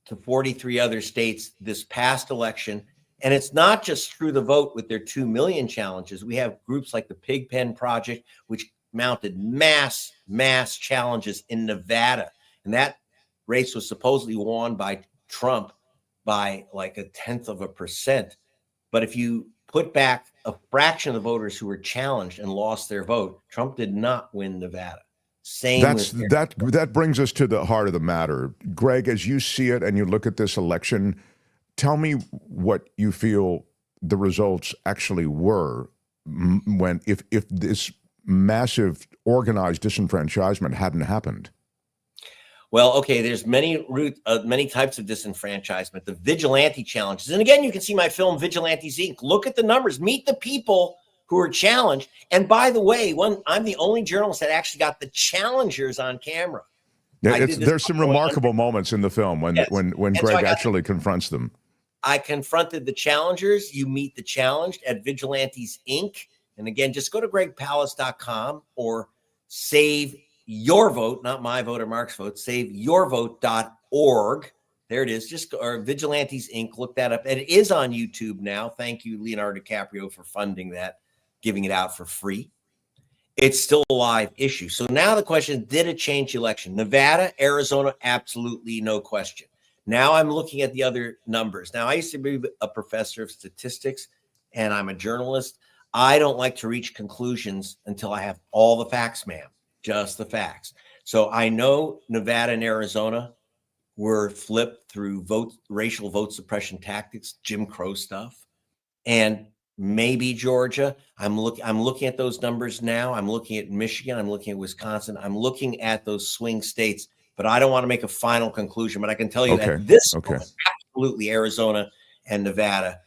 to 43 other states this past election. And it's not just through the vote with their 2 million challenges. We have groups like the Pigpen Project, which mounted mass challenges in Nevada. And that race was supposedly won by Trump by like 0.1%. But if you put back a fraction of the voters who were challenged and lost their vote, Trump did not win Nevada. That brings us to the heart of the matter. Greg, as you see it and you look at this election, tell me what you feel the results actually were if this massive organized disenfranchisement hadn't happened. Well, okay, there's many types of disenfranchisement. The vigilante challenges. And again, you can see my film Vigilantes Inc. Look at the numbers. Meet the people who are challenged. And by the way, I'm the only journalist that actually got the challengers on camera. Yeah, there's some remarkable moments in the film when Greg actually confronts them. I confronted the challengers. You meet the challenged at Vigilantes Inc. And again, just go to gregpalast.com or save your vote, not my vote or Mark's vote, saveyourvote.org. There it is. Or Vigilantes Inc. Look that up. And it is on YouTube now. Thank you, Leonardo DiCaprio, for funding that, giving it out for free. It's still a live issue. So now the question, did it change the election? Nevada, Arizona, absolutely no question. Now I'm looking at the other numbers. Now, I used to be a professor of statistics, and I'm a journalist. I don't like to reach conclusions until I have all the facts, ma'am. Just the facts. So I know Nevada and Arizona were flipped through racial vote suppression tactics, Jim Crow stuff, and maybe Georgia. I'm looking at those numbers now. I'm looking at Michigan. I'm looking at Wisconsin. I'm looking at those swing states, but I don't want to make a final conclusion. But I can tell you that this moment, absolutely Arizona and Nevada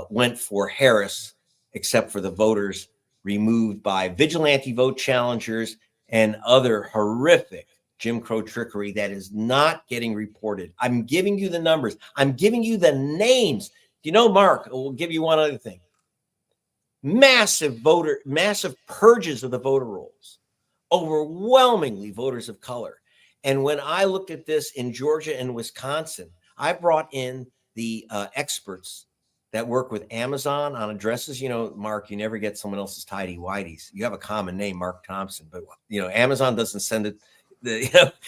went for Harris, except for the voters removed by vigilante vote challengers and other horrific Jim Crow trickery that is not getting reported. I'm giving you the numbers. I'm giving you the names. You know, Mark, we'll give you one other thing. Massive purges of the voter rolls. Overwhelmingly voters of color. And when I looked at this in Georgia and Wisconsin, I brought in the experts that work with Amazon on addresses. You know, Mark, you never get someone else's tidy-whities. You have a common name, Mark Thompson, but Amazon doesn't send it.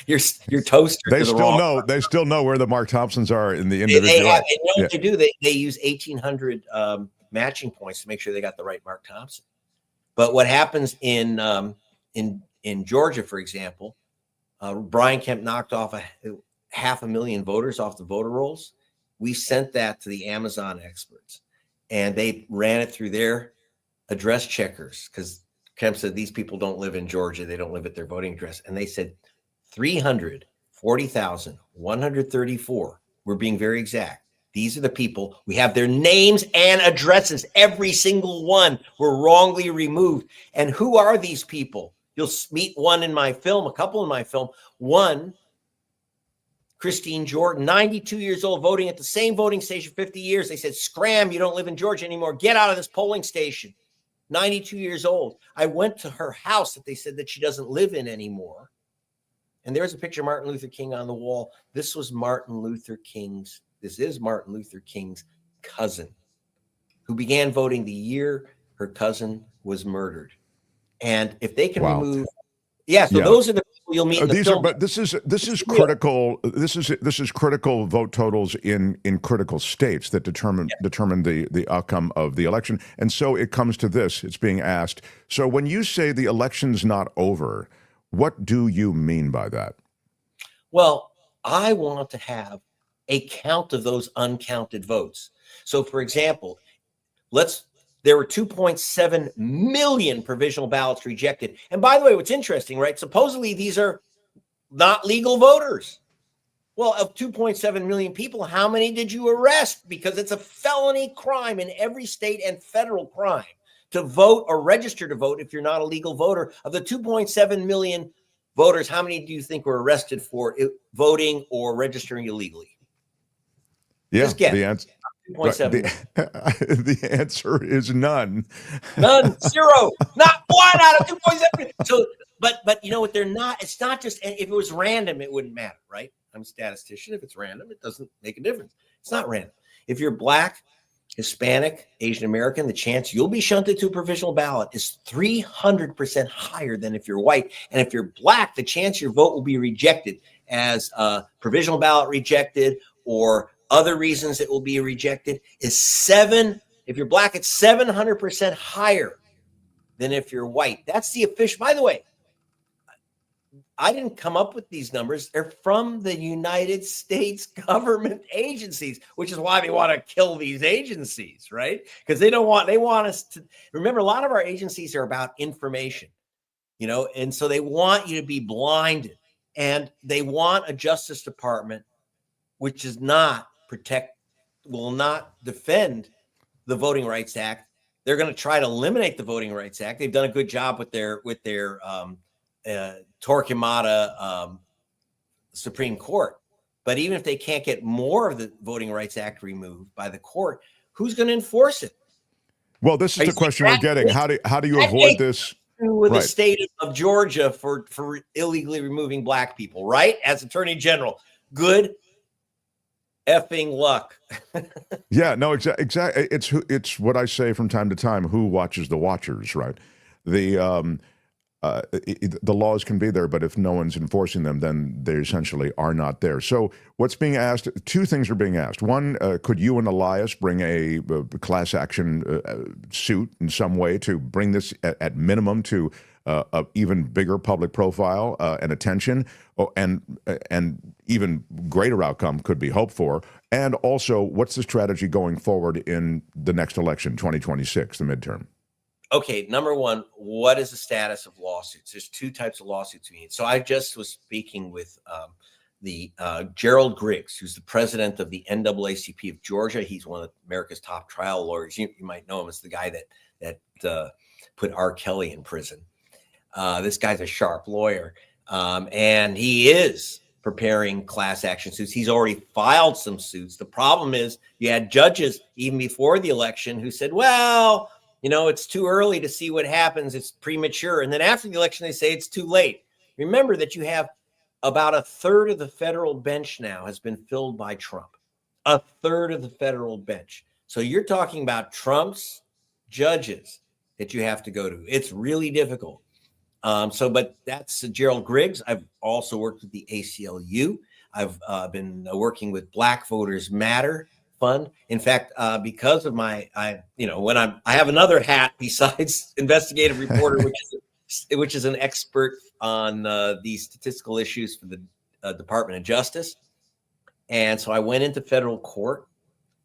Your toaster. They still know where the Mark Thompsons are in the individual. What they do? They use 1,800 matching points to make sure they got the right Mark Thompson. But what happens in Georgia, for example, Brian Kemp knocked off 500,000 voters off the voter rolls. We sent that to the Amazon experts, and they ran it through their address checkers because Kemp said these people don't live in Georgia. They don't live at their voting address. And they said 340,134. We're being very exact. These are the people. We have their names and addresses. Every single one were wrongly removed. And who are these people? You'll meet one in my film, a couple in my film. One, Christine Jordan, 92 years old, voting at the same voting station 50 years. They said, scram, you don't live in Georgia anymore. Get out of this polling station. 92 years old. I went to her house that they said that she doesn't live in anymore. And there's a picture of Martin Luther King on the wall. This is Martin Luther King's cousin, who began voting the year her cousin was murdered. And if they can remove, those are the people you'll meet in the film. But this is critical. This is critical vote totals in critical states that determine the outcome of the election. And so it comes to this. It's being asked. So when you say the election's not over, what do you mean by that? Well, I want to have a count of those uncounted votes. So, for example, there were 2.7 million provisional ballots rejected. And by the way, what's interesting, right? Supposedly these are not legal voters. Well, of 2.7 million people, how many did you arrest? Because it's a felony crime in every state and federal crime to vote or register to vote if you're not a legal voter. Of the 2.7 million voters, how many do you think were arrested for voting or registering illegally? Yeah, just guess. The answer. The answer is none. None, zero, not one out of 2.7. So but you know what? They're not. It's not just if it was random, it wouldn't matter, right? I'm a statistician. If it's random, it doesn't make a difference. It's not random. If you're Black, Hispanic, Asian American, the chance you'll be shunted to a provisional ballot is 300% higher than if you're white. And if you're Black, the chance your vote will be rejected as a provisional ballot rejected or other reasons it will be rejected is 7. If you're Black, it's 700% higher than if you're white. That's the official. By the way, I didn't come up with these numbers. They're from the United States government agencies, which is why they want to kill these agencies, right? Because they want us to remember, a lot of our agencies are about information, and so they want you to be blinded, and they want a Justice Department which will not defend the Voting Rights Act. They're going to try to eliminate the Voting Rights Act. They've done a good job with their Torquemada Supreme Court. But even if they can't get more of the Voting Rights Act removed by the court, who's going to enforce it? Well, this is the question we're getting. How do you avoid this? With the state of Georgia for illegally removing Black people, right? As Attorney General, good effing luck. Yeah, no, exactly. It's what I say from time to time. Who watches the watchers, right? The laws can be there, but if no one's enforcing them, then they essentially are not there. So what's being asked? Two things are being asked. One, could you and Elias bring a class action suit in some way to bring this at minimum to a even bigger public profile and attention, and even greater outcome could be hoped for? And also, what's the strategy going forward in the next election, 2026, the midterm? Okay, number one, what is the status of lawsuits? There's two types of lawsuits we need. So I just was speaking with the Gerald Griggs, who's the president of the NAACP of Georgia. He's one of America's top trial lawyers. You might know him as the guy that put R. Kelly in prison. This guy's a sharp lawyer, and he is preparing class action suits. He's already filed some suits. The problem is you had judges even before the election who said, well, it's too early to see what happens. It's premature. And then after the election, they say it's too late. Remember that you have about a third of the federal bench now has been filled by Trump. A third of the federal bench. So you're talking about Trump's judges that you have to go to. It's really difficult. But that's Gerald Griggs. I've also worked with the ACLU. I've been working with Black Voters Matter Fund. In fact, because of I have another hat besides investigative reporter, which is an expert on these statistical issues for the Department of Justice. And so I went into federal court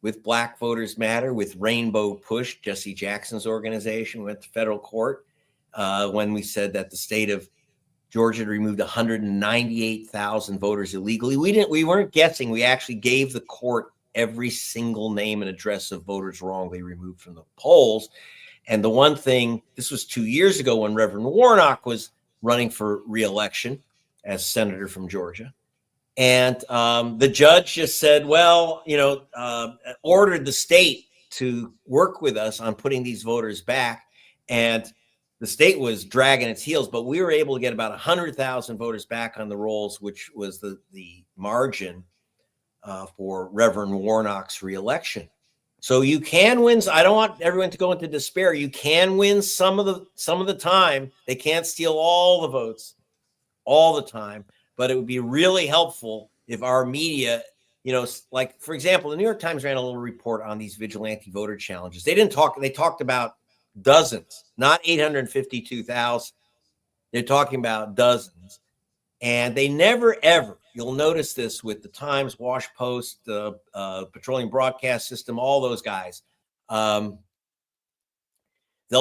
with Black Voters Matter, with Rainbow Push, Jesse Jackson's organization. We went to federal court when we said that the state of Georgia had removed 198,000 voters illegally. We weren't guessing. We actually gave the court every single name and address of voters wrongly removed from the polls. And the one thing, this was 2 years ago when Reverend Warnock was running for re-election as senator from Georgia. And the judge just said, well, ordered the state to work with us on putting these voters back. And the state was dragging its heels, but we were able to get about 100,000 voters back on the rolls, which was the margin for Reverend Warnock's reelection. So you can win. I don't want everyone to go into despair. You can win some of the time. They can't steal all the votes all the time, but it would be really helpful if our media, like, for example, the New York Times ran a little report on these vigilante voter challenges. They talked about dozens, not 852,000. They're talking about dozens. And they never, ever, you'll notice this with the Times, Wash Post, the Petroleum Broadcast System, all those guys. They'll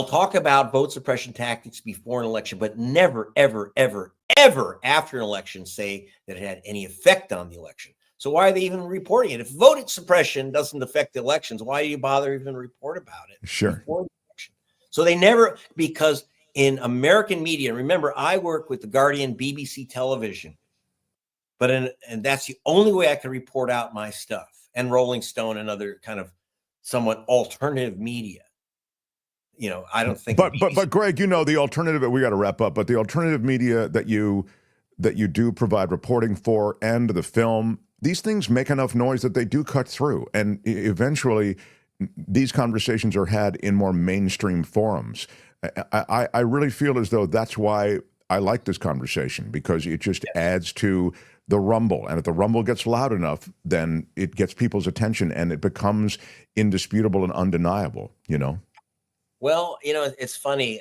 talk about vote suppression tactics before an election, but never, ever, ever, ever after an election say that it had any effect on the election. So why are they even reporting it? If vote suppression doesn't affect the elections, why do you bother even report about it? Sure. So they never, because in American media, remember, I work with the Guardian, BBC Television, and that's the only way I can report out my stuff, and Rolling Stone and other kind of somewhat alternative media. I don't think. But Greg, the alternative. We got to wrap up. But the alternative media that you do provide reporting for, and the film, these things make enough noise that they do cut through, and eventually, these conversations are had in more mainstream forums. I really feel as though that's why I like this conversation, because it just adds to the rumble. And if the rumble gets loud enough, then it gets people's attention and it becomes indisputable and undeniable, Well, it's funny.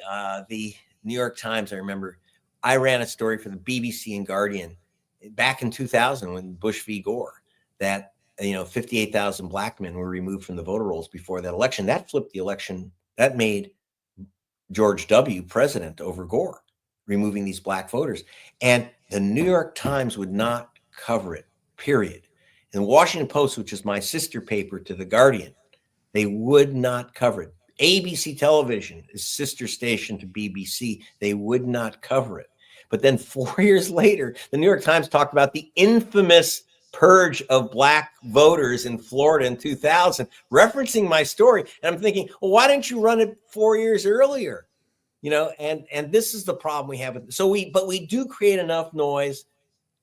The New York Times, I remember I ran a story for the BBC and Guardian back in 2000 when Bush v. Gore, that 58,000 black men were removed from the voter rolls before that election. That flipped the election. That made George W. president over Gore, removing these black voters. And the New York Times would not cover it, period. And the Washington Post, which is my sister paper to the Guardian, they would not cover it. ABC television is sister station to BBC. They would not cover it. But then 4 years later, the New York Times talked about the infamous purge of black voters in Florida in 2000, referencing my story. And I'm thinking, well, why didn't you run it 4 years earlier? And this is the problem we have. But we do create enough noise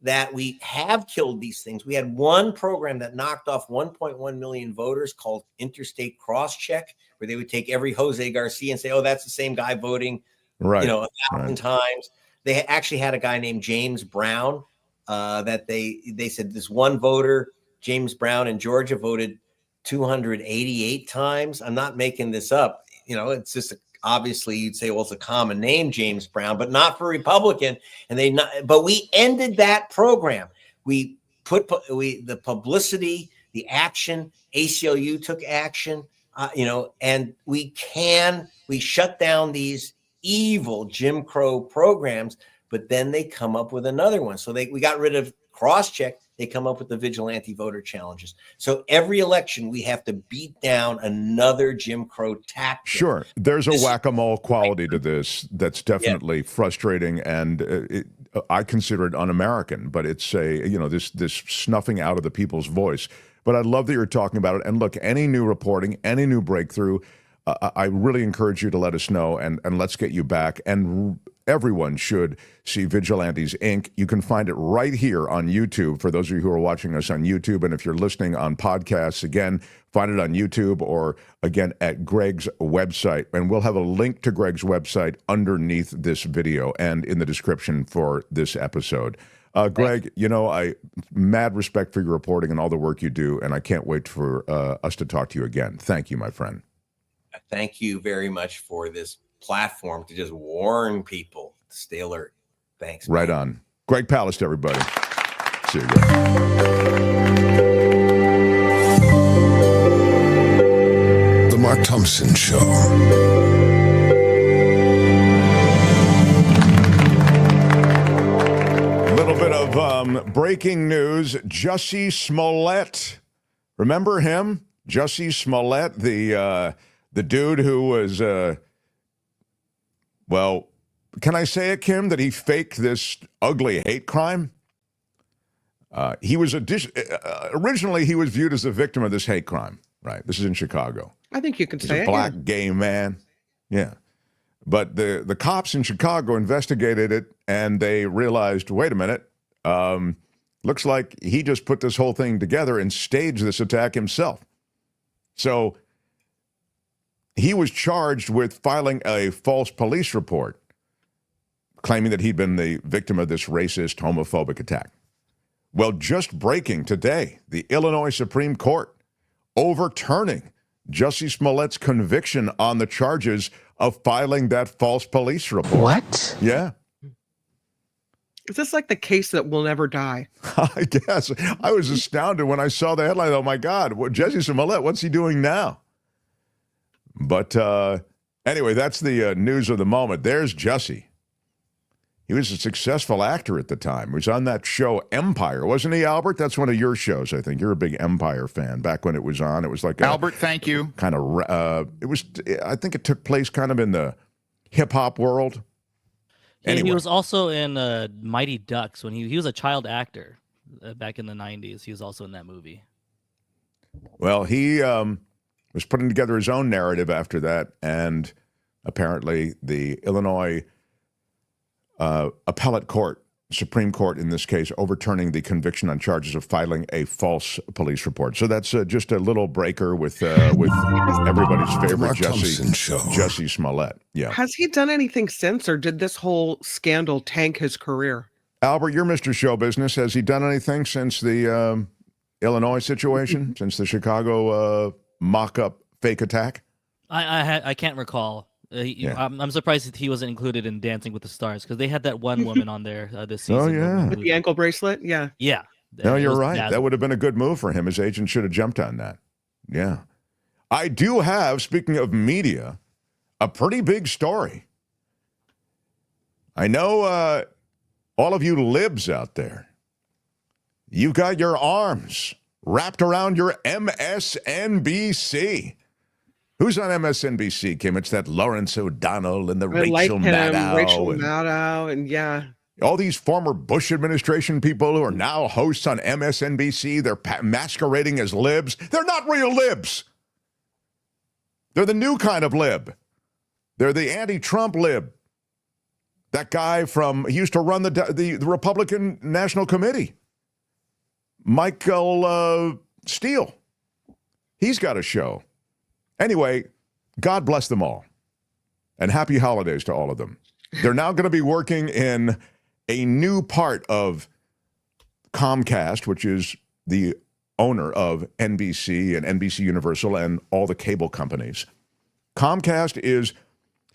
that we have killed these things. We had one program that knocked off 1.1 million voters called Interstate Crosscheck, where they would take every Jose Garcia and say, oh, that's the same guy voting, right, 1,000 times. They actually had a guy named James Brown that they said this one voter, James Brown in Georgia, voted 288 times. I'm not making this up. It's just obviously you'd say, well, it's a common name, James Brown, but not for Republican. But we ended that program. We put the publicity, the action. ACLU took action, and we shut down these evil Jim Crow programs. But then they come up with another one. So we got rid of Crosscheck. They come up with the vigilante voter challenges. So every election, we have to beat down another Jim Crow tactic. Sure. There's a whack-a-mole quality to this that's definitely frustrating, and I consider it un-American, but it's this snuffing out of the people's voice. But I love that you're talking about it. And look, any new reporting, any new breakthrough, I really encourage you to let us know, and let's get you back. And everyone should see Vigilantes Inc. You can find it right here on YouTube for those of you who are watching us on YouTube. And if you're listening on podcasts, again, find it on YouTube or, again, at Greg's website. And we'll have a link to Greg's website underneath this video and in the description for this episode. Greg, I mad respect for your reporting and all the work you do, and I can't wait for us to talk to you again. Thank you, my friend. Thank you very much for this platform to just warn people to stay alert. Thanks. Right on. Greg Palast, everybody. See you again. The Mark Thompson Show. A little bit of breaking news. Jussie Smollett. Remember him? Jussie Smollett, the dude who was, can I say it, Kim, that he faked this ugly hate crime? He was originally he was viewed as a victim of this hate crime, right? This is in Chicago. I think you can He's say a black gay man. Yeah. But the cops in Chicago investigated it, and they realized, wait a minute, looks like he just put this whole thing together and staged this attack himself. So he was charged with filing a false police report, claiming that he'd been the victim of this racist, homophobic attack. Well, just breaking today, the Illinois Supreme Court overturning Jussie Smollett's conviction on the charges of filing that false police report. What? Yeah. Is this like the case that will never die? I guess. I was astounded when I saw the headline. Oh, my God. Jussie Smollett, what's he doing now? But anyway, that's the news of the moment. There's Jussie. He was a successful actor at the time. He was on that show Empire, wasn't he, Albert? That's one of your shows, I think. You're a big Empire fan. Back when it was on, it was like Albert, thank you. Kind of. It was. I think it took place kind of in the hip hop world. Anyway. He was also in Mighty Ducks when he was a child actor back in the 90s. He was also in that movie. Well, he was putting together his own narrative after that, and Apparently, the Illinois appellate court, Supreme Court in this case, overturning the conviction on charges of filing a false police report. So that's just a little breaker with everybody's favorite Jesse Smollett. Yeah. Has he done anything since, or did this whole scandal tank his career? Albert, you're Mr. Show Business. Has he done anything since the Illinois situation, since the Chicago mock-up fake attack? I can't recall. I'm surprised that he wasn't included in Dancing with the Stars, because they had that one woman on there this season. Oh, yeah. With the ankle bracelet? Yeah. Yeah. No, you're right. That would have been a good move for him. His agent should have jumped on that. Yeah. I do have, speaking of media, a pretty big story. I know all of you libs out there, you've got your arms wrapped around your MSNBC. Who's on MSNBC, Kim? It's that Lawrence O'Donnell and the Rachel Maddow, and yeah. All these former Bush administration people who are now hosts on MSNBC, they're masquerading as libs. They're not real libs. They're the new kind of lib. They're the anti-Trump lib. That guy he used to run the Republican National Committee. Michael Steele. He's got a show. Anyway, God bless them all. And happy holidays to all of them. They're now going to be working in a new part of Comcast, which is the owner of NBC and NBC Universal and all the cable companies. Comcast is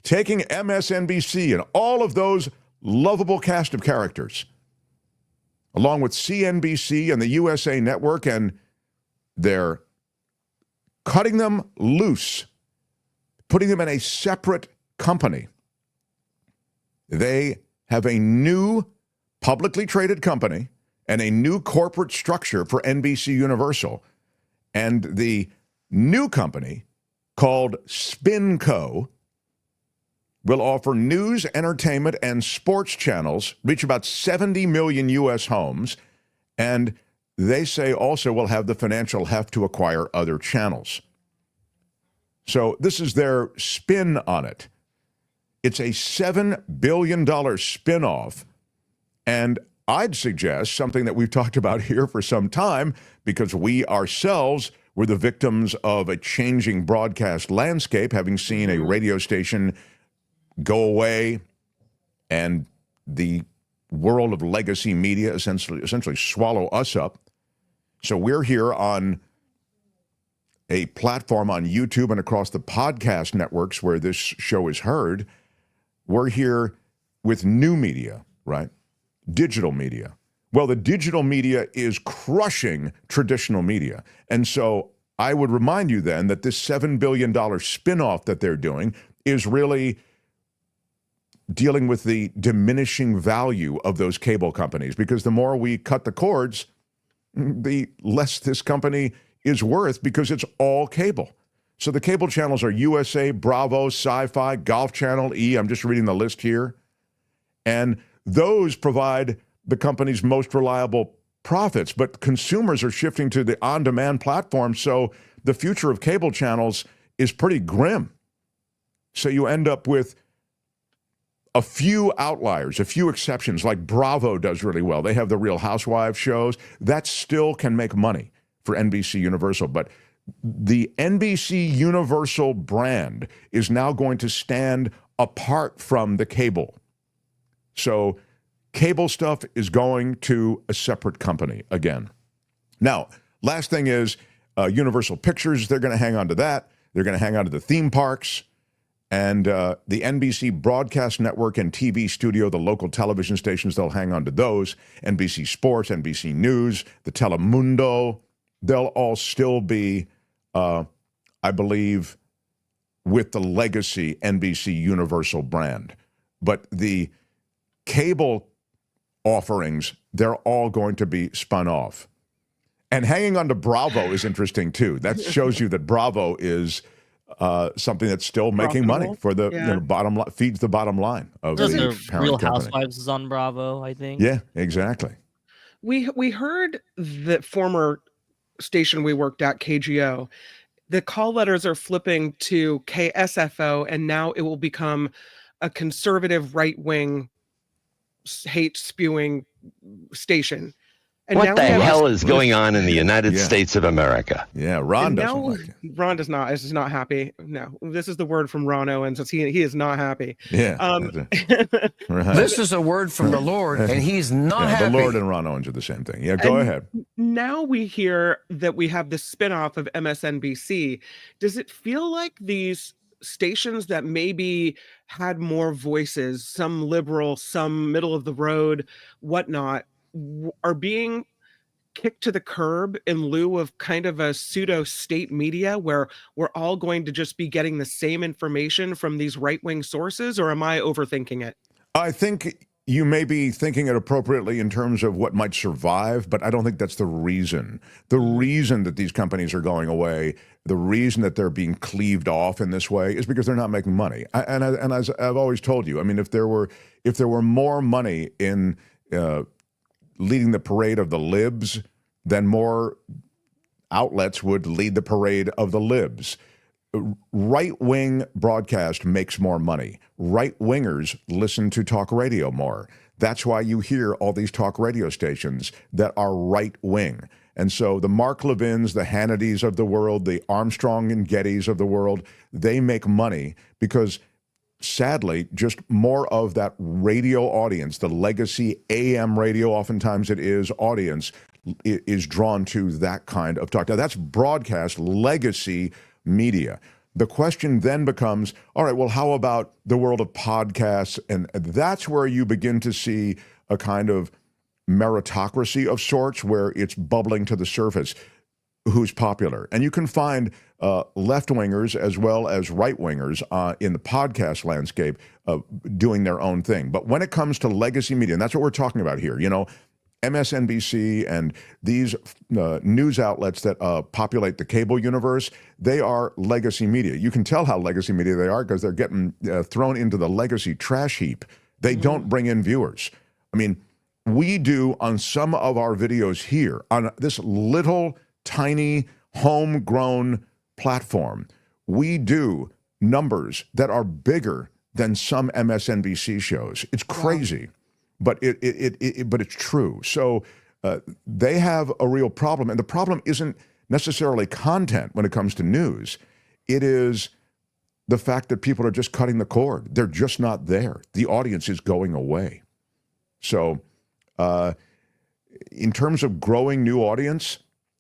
taking MSNBC and all of those lovable cast of characters, along with CNBC and the USA Network, and they're cutting them loose, putting them in a separate company. They have a new publicly traded company and a new corporate structure for NBC Universal. And the new company, called SpinCo, will offer news, entertainment, and sports channels, reach about 70 million U.S. homes, and they say also will have the financial heft to acquire other channels. So this is their spin on it. It's a $7 billion spinoff, and I'd suggest something that we've talked about here for some time, because we ourselves were the victims of a changing broadcast landscape, having seen a radio station go away and the world of legacy media essentially swallow us up. So we're here on a platform on YouTube and across the podcast networks where this show is heard. We're here with new media, right? Digital media. Well, the digital media is crushing traditional media. And so I would remind you then that this $7 billion spinoff that they're doing is really dealing with the diminishing value of those cable companies, because the more we cut the cords, the less this company is worth, because it's all cable. So the cable channels are USA, Bravo, Sci-Fi, Golf Channel, E. I'm just reading the list here. And those provide the company's most reliable profits. But consumers are shifting to the on-demand platform, so the future of cable channels is pretty grim. So you end up with a few outliers, a few exceptions, like Bravo does really well. They have the Real Housewives shows. That still can make money for NBC Universal. But the NBC Universal brand is now going to stand apart from the cable. So cable stuff is going to a separate company again. Now, last thing is Universal Pictures. They're going to hang on to that. They're going to hang on to the theme parks. And the NBC Broadcast Network and TV studio, the local television stations, they'll hang on to those. NBC Sports, NBC News, the Telemundo, they'll all still be, I believe, with the legacy NBC Universal brand. But the cable offerings, they're all going to be spun off. And hanging on to Bravo is interesting, too. That shows you that Bravo is something that's still making money for the bottom line, feeds the bottom line of the parent Real company. Housewives is on Bravo, I think. Yeah, exactly. We heard the former station we worked at, KGO, the call letters are flipping to KSFO, and now it will become a conservative right-wing hate spewing station. And what the hell is going on in the United States of America? Yeah, Ron doesn't like it. Ron is not happy. No, this is the word from Ron Owens. He is not happy. Yeah. Right. This is a word from the Lord, and he's not happy. The Lord and Ron Owens are the same thing. Yeah, go ahead. Now we hear that we have this spinoff of MSNBC. Does it feel like these stations that maybe had more voices, some liberal, some middle of the road, whatnot, are being kicked to the curb in lieu of kind of a pseudo state media where we're all going to just be getting the same information from these right-wing sources? Or am I overthinking it? I think you may be thinking it appropriately in terms of what might survive, but I don't think that's the reason. The reason that these companies are going away, the reason that they're being cleaved off in this way is because they're not making money. And as I've always told you, I mean, if there were more money in leading the parade of the libs, then more outlets would lead the parade of the libs. Right-wing broadcast makes more money. Right-wingers listen to talk radio more. That's why you hear all these talk radio stations that are right-wing. And so the Mark Levins, the Hannitys of the world, the Armstrong and Gettys of the world, they make money because sadly, just more of that radio audience, the legacy AM radio, oftentimes it is, audience, is drawn to that kind of talk. Now, that's broadcast legacy media. The question then becomes, all right, well, how about the world of podcasts? And that's where you begin to see a kind of meritocracy of sorts, where it's bubbling to the surface. Who's popular? And you can find left-wingers as well as right-wingers in the podcast landscape doing their own thing. But when it comes to legacy media, and that's what we're talking about here, you know, MSNBC and these news outlets that populate the cable universe, they are legacy media. You can tell how legacy media they are because they're getting thrown into the legacy trash heap. They don't bring in viewers. I mean, we do on some of our videos here on this little tiny homegrown platform, we do numbers that are bigger than some MSNBC shows. It's crazy, but but it's true. So they have a real problem, and the problem isn't necessarily content when it comes to news. It is the fact that people are just cutting the cord. They're just not there. The audience is going away. So in terms of growing new audience,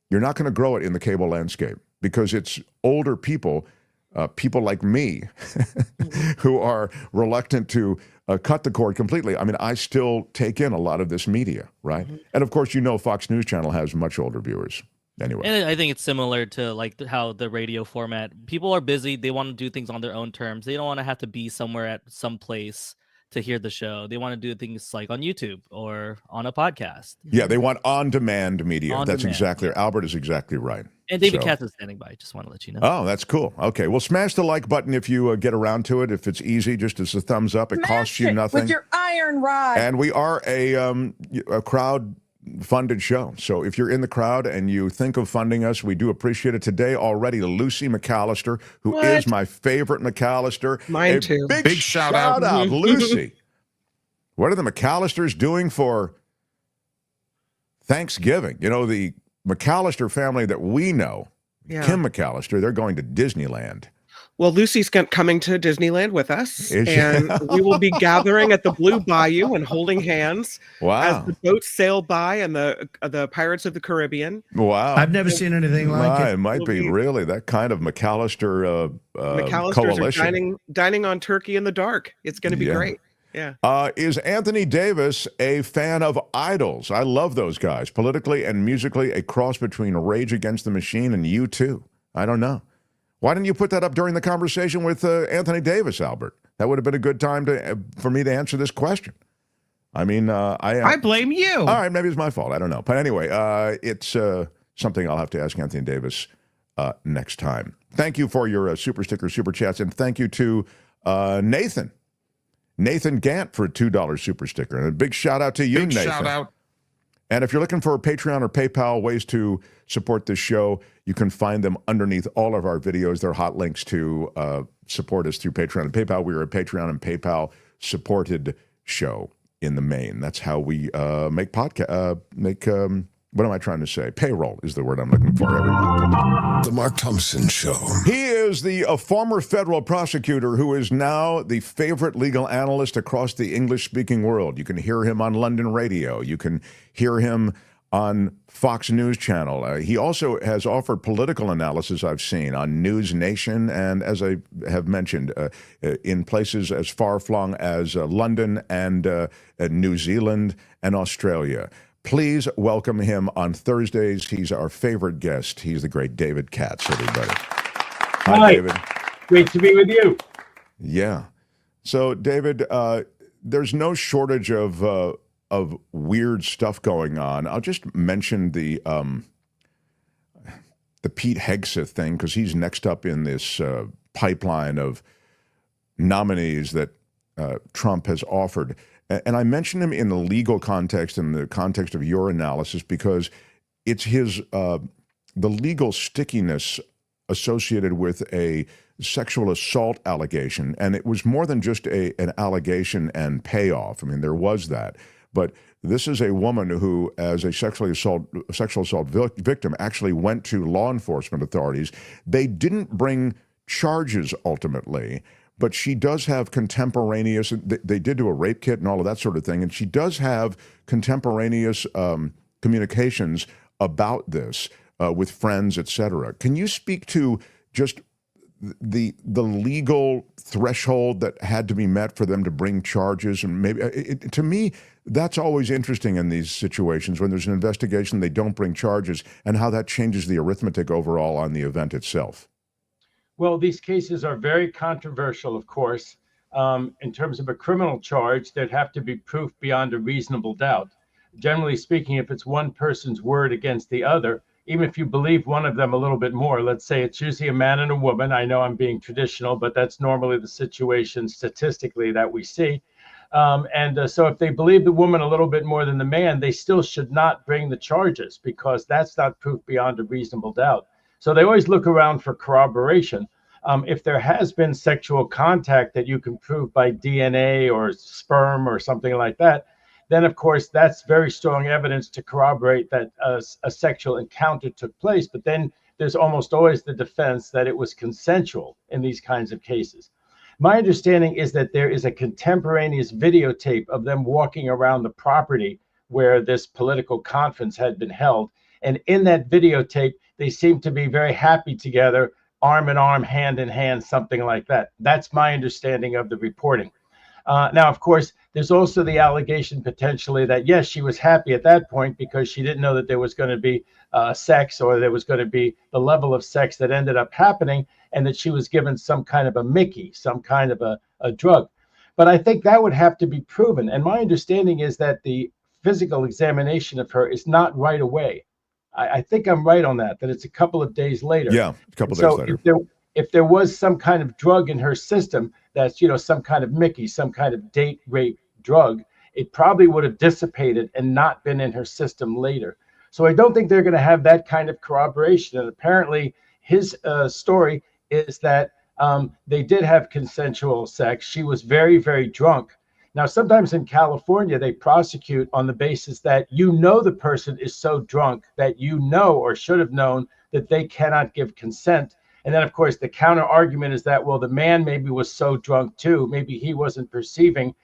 you're not going to grow it in the cable landscape because it's older people, people like me, who are reluctant to cut the cord completely. I mean, I still take in a lot of this media, right? And of course, you know, Fox News Channel has much older viewers. Anyway. And I think it's similar to like how the radio format, people are busy. They want to do things on their own terms. They don't want to have to be somewhere at some place to hear the show. They want to do things like on YouTube or on a podcast. Yeah, they want on-demand media. That's exactly, Albert is exactly right. And David Katz is standing by. Just want to let you know. Oh, that's cool. Okay, well, smash the like button if you get around to it. If it's easy, just as a thumbs up. It costs you nothing. With your iron rod. And we are a crowd-funded show. So if you're in the crowd and you think of funding us, we do appreciate it. Today already, Lucy McAllister, who is my favorite McAllister. Mine too. Big shout out, Lucy. What are the McAllisters doing for Thanksgiving? You know, the McAllister family that we know, Kim McAllister, they're going to Disneyland. Well, Lucy's coming to Disneyland with us, and we will be gathering at the Blue Bayou and holding hands as the boats sail by and the Pirates of the Caribbean. Wow. I've never seen anything like it. It might be really that kind of McAllister McAllisters coalition. Are dining on turkey in the dark. It's going to be great. Yeah. Is Anthony Davis a fan of Idols? I love those guys. Politically and musically, a cross between Rage Against the Machine and U2. I don't know. Why didn't you put that up during the conversation with Anthony Davis, Albert? That would have been a good time for me to answer this question. I mean, I blame you. All right, maybe it's my fault. I don't know. But anyway, it's something I'll have to ask Anthony Davis next time. Thank you for your super sticker, super chats, and thank you to Nathan Gant for a $2 super sticker. And a big shout out to you, Nathan. Shout out. And if you're looking for Patreon or PayPal ways to support this show, you can find them underneath all of our videos. They're hot links to support us through Patreon and PayPal. We are a Patreon and PayPal supported show in the main. That's how we make podcast. What am I trying to say? Payroll is the word I'm looking for every month. The Mark Thompson Show. He is the former federal prosecutor who is now the favorite legal analyst across the English-speaking world. You can hear him on London radio. You can hear him on Fox News Channel. He also has offered political analysis, I've seen, on News Nation, and as I have mentioned, in places as far-flung as London and New Zealand and Australia. Please welcome him on Thursdays. He's our favorite guest. He's the great David Gaetz, everybody. Hi, David. Great to be with you. Yeah. So, David, there's no shortage of weird stuff going on. I'll just mention the Pete Hegseth thing, because he's next up in this pipeline of nominees that Trump has offered. And I mention him in the legal context, in the context of your analysis, because it's his the legal stickiness associated with a sexual assault allegation. And it was more than just an allegation and payoff. I mean, there was that. But this is a woman who, as a sexual assault victim, actually went to law enforcement authorities. They didn't bring charges ultimately, but she does have contemporaneous, they did do a rape kit and all of that sort of thing, and she does have contemporaneous communications about this with friends, etc. Can you speak to just the legal threshold that had to be met for them to bring charges? And maybe, to me, that's always interesting in these situations when there's an investigation, they don't bring charges, and how that changes the arithmetic overall on the event itself. Well, these cases are very controversial, of course. In terms of a criminal charge, there'd have to be proof beyond a reasonable doubt. Generally speaking, if it's one person's word against the other, even if you believe one of them a little bit more, let's say it's usually a man and a woman. I know I'm being traditional, but that's normally the situation statistically that we see. So if they believe the woman a little bit more than the man, they still should not bring the charges, because that's not proof beyond a reasonable doubt. So they always look around for corroboration. If there has been sexual contact that you can prove by DNA or sperm or something like that, then of course that's very strong evidence to corroborate that a sexual encounter took place. But then there's almost always the defense that it was consensual in these kinds of cases. My understanding is that there is a contemporaneous videotape of them walking around the property where this political conference had been held. And in that videotape, they seem to be very happy together, arm in arm, hand in hand, something like that. That's my understanding of the reporting. Now, of course, there's also the allegation potentially that, yes, she was happy at that point because she didn't know that there was going to be sex, or there was going to be the level of sex that ended up happening, and that she was given some kind of a Mickey, some kind of a drug. But I think that would have to be proven. And my understanding is that the physical examination of her is not right away. I think I'm right on that it's a couple of days later. Yeah, a couple of days later. If there was some kind of drug in her system that's, some kind of Mickey, some kind of date rape drug, it probably would have dissipated and not been in her system later. So I don't think they're going to have that kind of corroboration. And apparently his story is that they did have consensual sex. She was very, very drunk. Now, sometimes in California, they prosecute on the basis that the person is so drunk that or should have known that they cannot give consent. And then, of course, the counter argument is that, well, the man maybe was so drunk too. Maybe he wasn't perceiving,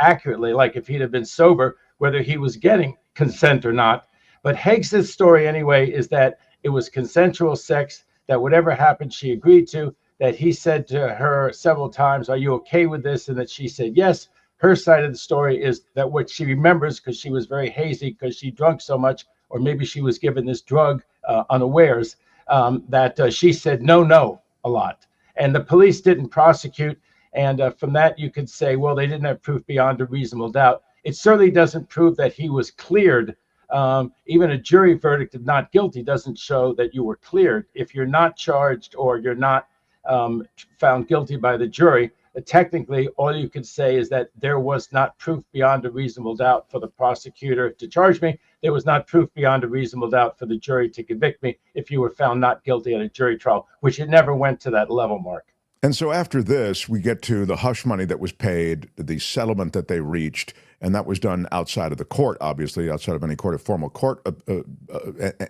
accurately, like if he'd have been sober, whether he was getting consent or not. But Hegseth's story anyway is that it was consensual sex, that whatever happened, she agreed to, that he said to her several times, "Are you okay with this?" And that she said yes. Her side of the story is that what she remembers, because she was very hazy because she drank so much, or maybe she was given this drug unawares, that she said no a lot. And the police didn't prosecute. And from that, you could say, well, they didn't have proof beyond a reasonable doubt. It certainly doesn't prove that he was cleared. Even a jury verdict of not guilty doesn't show that you were cleared. If you're not charged or you're not found guilty by the jury, technically, all you could say is that there was not proof beyond a reasonable doubt for the prosecutor to charge me. There was not proof beyond a reasonable doubt for the jury to convict me if you were found not guilty at a jury trial, which it never went to that level, Mark. And so after this, we get to the hush money that was paid, the settlement that they reached, and that was done outside of the court, obviously, outside of any court of formal court.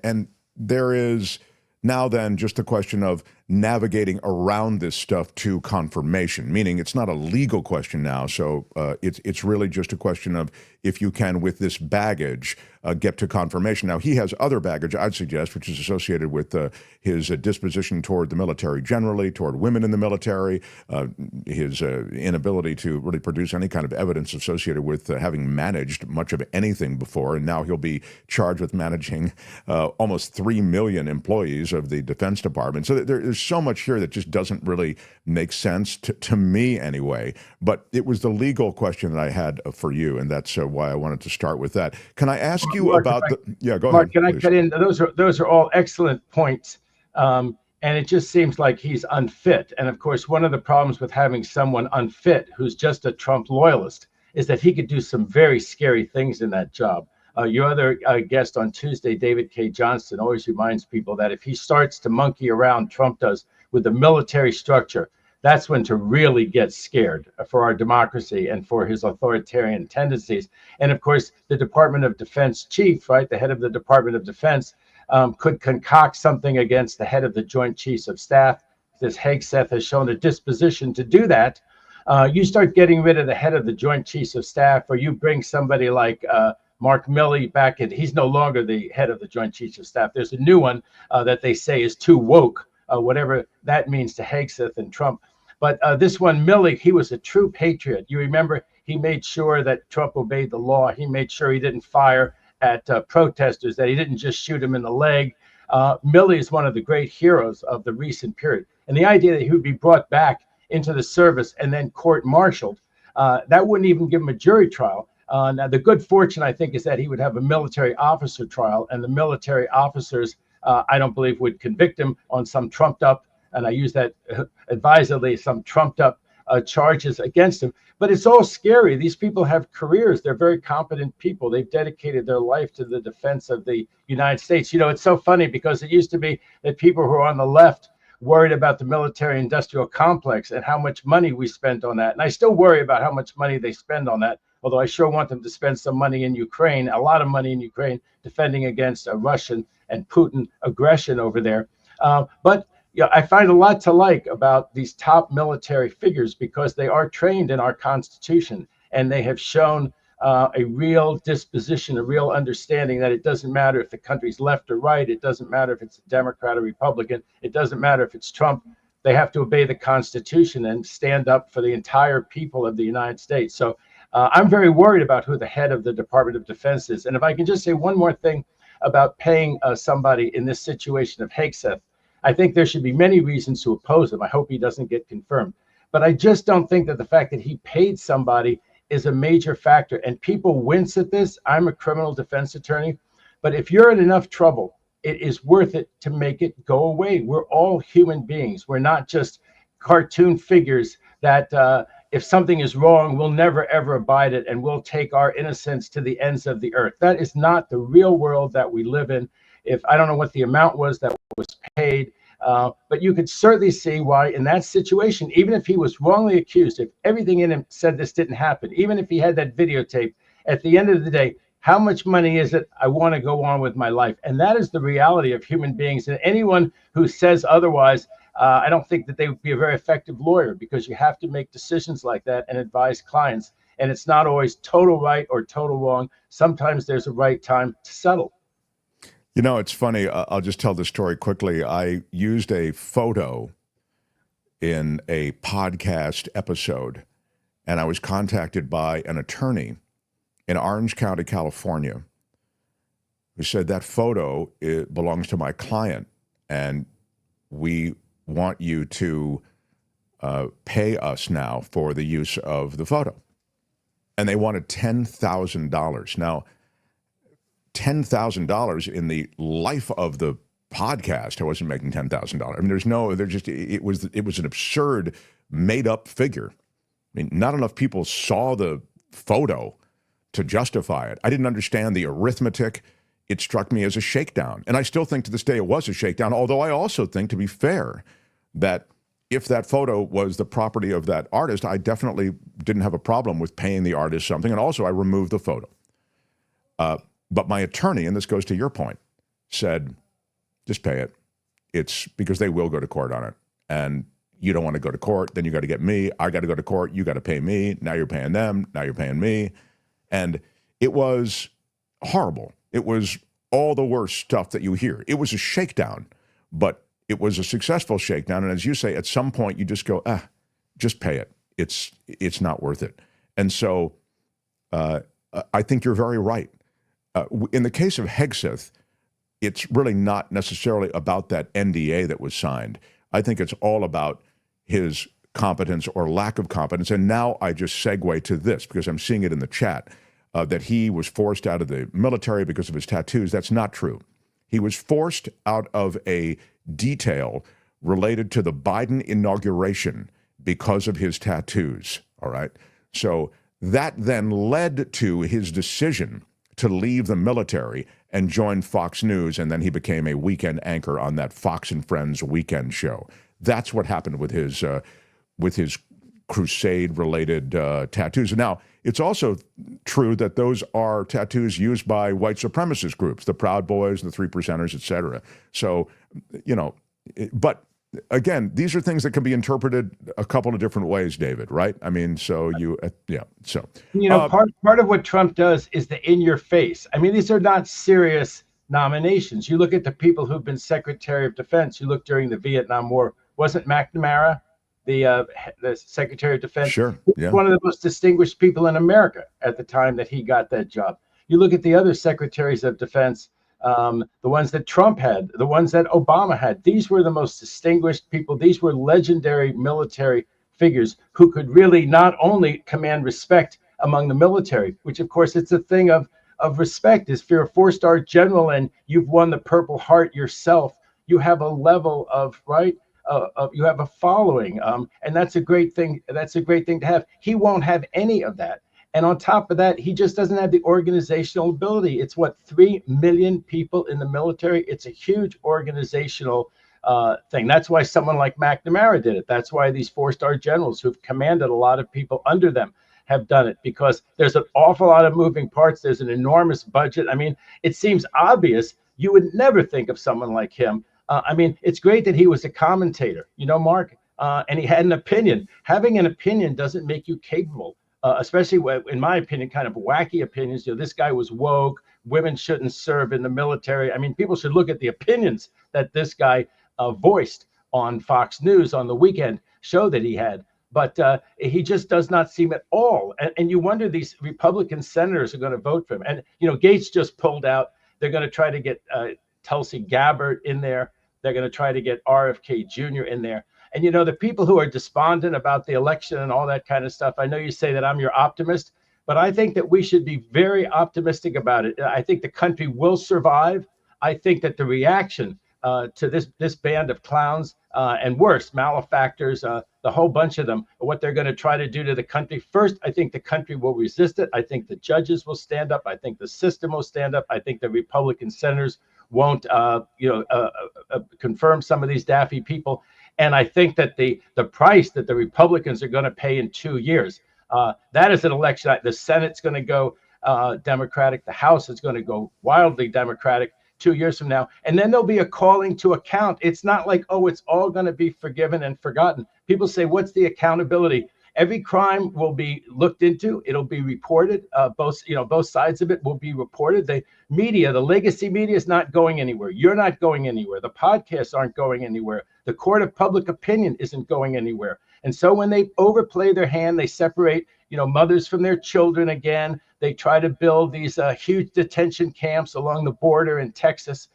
And there is now then just the question of navigating around this stuff to confirmation, meaning it's not a legal question now. So it's really just a question of if you can, with this baggage, get to confirmation. Now, he has other baggage, I'd suggest, which is associated with his disposition toward the military generally, toward women in the military, his inability to really produce any kind of evidence associated with having managed much of anything before. And now he'll be charged with managing almost 3 million employees of the Defense Department. So there's so much here that just doesn't really make sense to me anyway. But it was the legal question that I had for you, and that's why I wanted to start with that. Can I ask you Mark, about the? Yeah, go Mark, ahead. can I please. cut in? Those are all excellent points, and it just seems like he's unfit. And of course, one of the problems with having someone unfit who's just a Trump loyalist is that he could do some very scary things in that job. Your other guest on Tuesday, David K. Johnston, always reminds people that if he starts to monkey around, Trump does, with the military structure, that's when to really get scared for our democracy and for his authoritarian tendencies. And of course, the Department of Defense chief, right, the head of the Department of Defense, could concoct something against the head of the Joint Chiefs of Staff. This Hegseth has shown a disposition to do that. You start getting rid of the head of the Joint Chiefs of Staff, or you bring somebody like Mark Milley back in. He's no longer the head of the Joint Chiefs of Staff. There's a new one that they say is too woke, whatever that means to Hegseth and Trump. But this one, Milley, he was a true patriot. You remember he made sure that Trump obeyed the law. He made sure he didn't fire at protesters, that he didn't just shoot him in the leg. Milley is one of the great heroes of the recent period. And the idea that he would be brought back into the service and then court-martialed, that wouldn't even give him a jury trial. Now, the good fortune, I think, is that he would have a military officer trial, and the military officers, I don't believe, would convict him on some trumped-up, and I use that advisedly, some trumped-up charges against him. But it's all scary. These people have careers. They're very competent people. They've dedicated their life to the defense of the United States. You know, it's so funny because it used to be that people who are on the left worried about the military-industrial complex and how much money we spent on that. And I still worry about how much money they spend on that, although I sure want them to spend some money in Ukraine, a lot of money in Ukraine, defending against a Russian and Putin aggression over there. But yeah, I find a lot to like about these top military figures because they are trained in our Constitution, and they have shown a real disposition, a real understanding that it doesn't matter if the country's left or right. It doesn't matter if it's a Democrat or Republican. It doesn't matter if it's Trump. They have to obey the Constitution and stand up for the entire people of the United States. So I'm very worried about who the head of the Department of Defense is. And if I can just say one more thing about paying somebody in this situation of Hegseth, I think there should be many reasons to oppose him. I hope he doesn't get confirmed. But I just don't think that the fact that he paid somebody is a major factor. And people wince at this. I'm a criminal defense attorney. But if you're in enough trouble, it is worth it to make it go away. We're all human beings. We're not just cartoon figures that if something is wrong, we'll never, ever abide it, and we'll take our innocence to the ends of the earth. That is not the real world that we live in. If I don't know what the amount was that was paid, but you could certainly see why in that situation, even if he was wrongly accused, if everything in him said this didn't happen, even if he had that videotape, at the end of the day, how much money is it? I want to go on with my life. And that is the reality of human beings. And anyone who says otherwise, I don't think that they would be a very effective lawyer, because you have to make decisions like that and advise clients. And it's not always total right or total wrong. Sometimes there's a right time to settle. You know, it's funny. I'll just tell the story quickly. I used a photo in a podcast episode, and I was contacted by an attorney in Orange County, California, who said that photo belongs to my client, and we want you to pay us now for the use of the photo. And they wanted $10,000. Now, $10,000 in the life of the podcast, I wasn't making $10,000. I mean, it was an absurd made up figure. mean, not enough people saw the photo to justify it. I didn't understand the arithmetic. It struck me as a shakedown. And I still think to this day it was a shakedown, although I also think, to be fair, that if that photo was the property of that artist, I definitely didn't have a problem with paying the artist something. And also, I removed the photo. But my attorney, and this goes to your point, said, just pay it. It's because they will go to court on it. And you don't want to go to court, then you got to get me. I got to go to court. You got to pay me. Now you're paying them. Now you're paying me. And it was horrible. It was all the worst stuff that you hear. It was a shakedown, but it was a successful shakedown. And as you say, at some point you just go, just pay it. It's not worth it. And so I think you're very right. In the case of Hegseth, it's really not necessarily about that NDA that was signed. I think it's all about his competence or lack of competence. And now I just segue to this because I'm seeing it in the chat, that he was forced out of the military because of his tattoos. That's not true. He was forced out of a detail related to the Biden inauguration because of his tattoos, all right? So that then led to his decision to leave the military and join Fox News, and then he became a weekend anchor on that Fox and Friends weekend show. That's what happened with his crusade-related tattoos. Now, it's also true that those are tattoos used by white supremacist groups, the Proud Boys, the Three Percenters, et cetera. So, but again, these are things that can be interpreted a couple of different ways, David, right? I mean, so so. Part of what Trump does is the in your face. I mean, these are not serious nominations. You look at the people who've been Secretary of Defense. You look during the Vietnam War. Wasn't McNamara the Secretary of Defense? Sure. Yeah. One of the most distinguished people in America at the time that he got that job. You look at the other Secretaries of Defense, the ones that Trump had, the ones that Obama had. These were the most distinguished people. These were legendary military figures who could really not only command respect among the military, which of course it's a thing of respect. If you're a 4-star general and you've won the Purple Heart yourself, you have a level of you have a following, and that's a great thing. That's a great thing to have. He won't have any of that. And on top of that, he just doesn't have the organizational ability. It's 3 million people in the military. It's a huge organizational thing. That's why someone like McNamara did it. That's why these 4-star generals who've commanded a lot of people under them have done it, because there's an awful lot of moving parts. There's an enormous budget. I mean, it seems obvious. You would never think of someone like him. I mean, it's great that he was a commentator, Mark, and he had an opinion. Having an opinion doesn't make you capable. Especially in my opinion, kind of wacky opinions. This guy was woke. Women shouldn't serve in the military. I mean, people should look at the opinions that this guy voiced on Fox News on the weekend show that he had. But he just does not seem at all. And you wonder, these Republican senators are going to vote for him. And, Gaetz just pulled out. They're going to try to get Tulsi Gabbard in there. They're going to try to get RFK Jr. in there. And, the people who are despondent about the election and all that kind of stuff, I know you say that I'm your optimist, but I think that we should be very optimistic about it. I think the country will survive. I think that the reaction to this band of clowns and worse, malefactors, the whole bunch of them, what they're going to try to do to the country. First, I think the country will resist it. I think the judges will stand up. I think the system will stand up. I think the Republican senators won't, confirm some of these daffy people. And I think that the price that the Republicans are going to pay in 2 years, that is an election. The Senate's going to go Democratic. The House is going to go wildly Democratic 2 years from now. And then there'll be a calling to account. It's not like, it's all going to be forgiven and forgotten. People say, what's the accountability? Every crime will be looked into. It'll be reported. Both sides of it will be reported. The media, the legacy media, is not going anywhere. You're not going anywhere. The podcasts aren't going anywhere. The court of public opinion isn't going anywhere. And so when they overplay their hand, they separate, mothers from their children again. They try to build these huge detention camps along the border in Texas,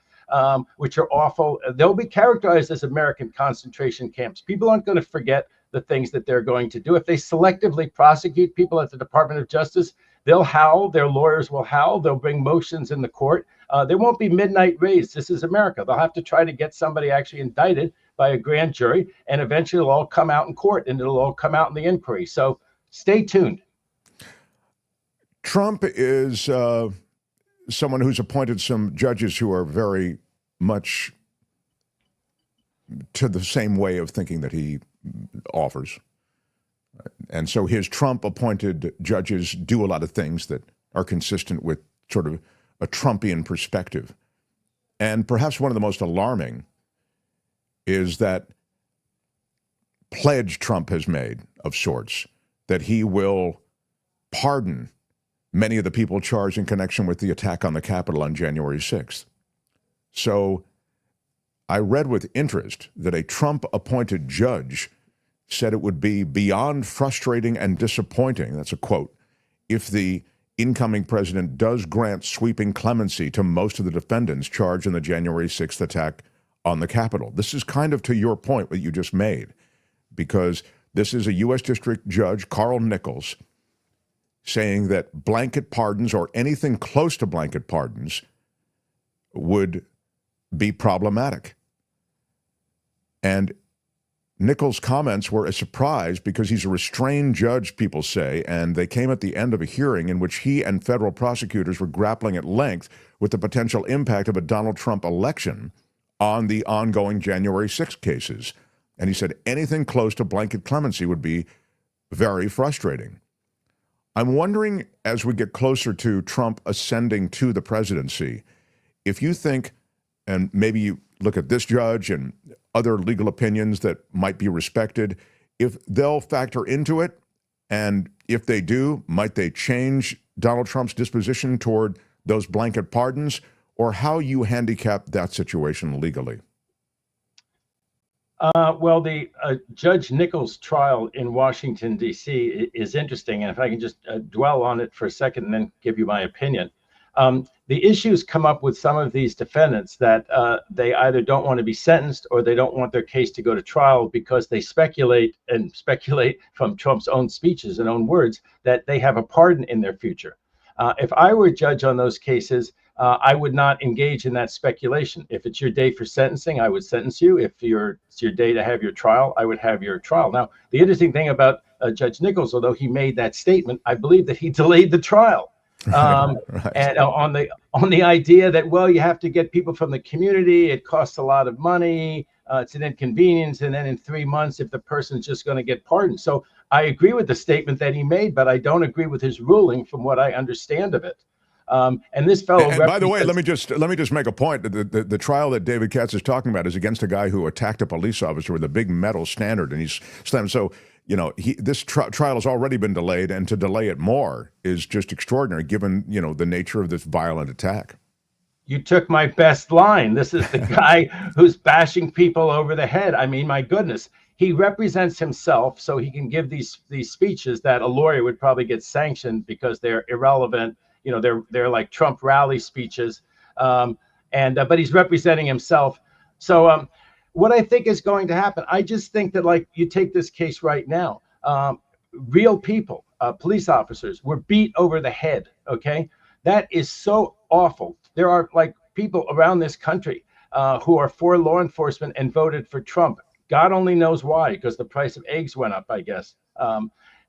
which are awful. They'll be characterized as American concentration camps. People aren't going to forget the things that they're going to do. If they selectively prosecute people at the Department of Justice, they'll howl. Their lawyers will howl. They'll bring motions in the court. There won't be midnight raids. This is America. They'll have to try to get somebody actually indicted by a grand jury, and eventually it'll all come out in court, and it'll all come out in the inquiry. So Stay tuned. Trump is someone who's appointed some judges who are very much to the same way of thinking that he offers. And so his Trump-appointed judges do a lot of things that are consistent with sort of a Trumpian perspective. And perhaps one of the most alarming is that pledge Trump has made of sorts, that he will pardon many of the people charged in connection with the attack on the Capitol on January 6th. So I read with interest that a Trump-appointed judge said it would be beyond frustrating and disappointing, that's a quote, if the incoming president does grant sweeping clemency to most of the defendants charged in the January 6th attack on the Capitol. This is kind of to your point, what you just made, because this is a U.S. District Judge, Carl Nichols, saying that blanket pardons or anything close to blanket pardons would be problematic. And Nichols' comments were a surprise because he's a restrained judge, people say, and they came at the end of a hearing in which he and federal prosecutors were grappling at length with the potential impact of a Donald Trump election on the ongoing January 6th cases. And he said anything close to blanket clemency would be very frustrating. I'm wondering, as we get closer to Trump ascending to the presidency, if you think, and maybe you look at this judge and other legal opinions that might be respected, if they'll factor into it, and if they do, might they change Donald Trump's disposition toward those blanket pardons, or how you handicap that situation legally? Well, the Judge Nichols' trial in Washington, D.C. is interesting, and if I can just dwell on it for a second and then give you my opinion. The issues come up with some of these defendants that they either don't want to be sentenced or they don't want their case to go to trial because they speculate from Trump's own speeches and own words that they have a pardon in their future. If I were a judge on those cases, I would not engage in that speculation. If it's your day for sentencing, I would sentence you. If it's your day to have your trial, I would have your trial. Now, the interesting thing about Judge Nichols, although he made that statement, I believe that he delayed the trial. Right. And on the idea that, well, you have to get people from the community, it costs a lot of money, it's an inconvenience, and then in 3 months, if the person's just going to get pardoned. So I agree with the statement that he made, but I don't agree with his ruling from what I understand of it. And this fellow. And by the way, let me just make a point. The trial that David Katz is talking about is against a guy who attacked a police officer with a big metal standard, and he's slammed. So this trial has already been delayed, and to delay it more is just extraordinary, given the nature of this violent attack. You took my best line. This is the guy who's bashing people over the head. I mean, my goodness. He represents himself, so he can give these speeches that a lawyer would probably get sanctioned because they're irrelevant. They're like Trump rally speeches, but he's representing himself. So what I think is going to happen, I just think that, like, you take this case right now, real people, police officers were beat over the head. Okay, that is so awful. There are like people around this country who are for law enforcement and voted for Trump. God only knows why, because the price of eggs went up, I guess.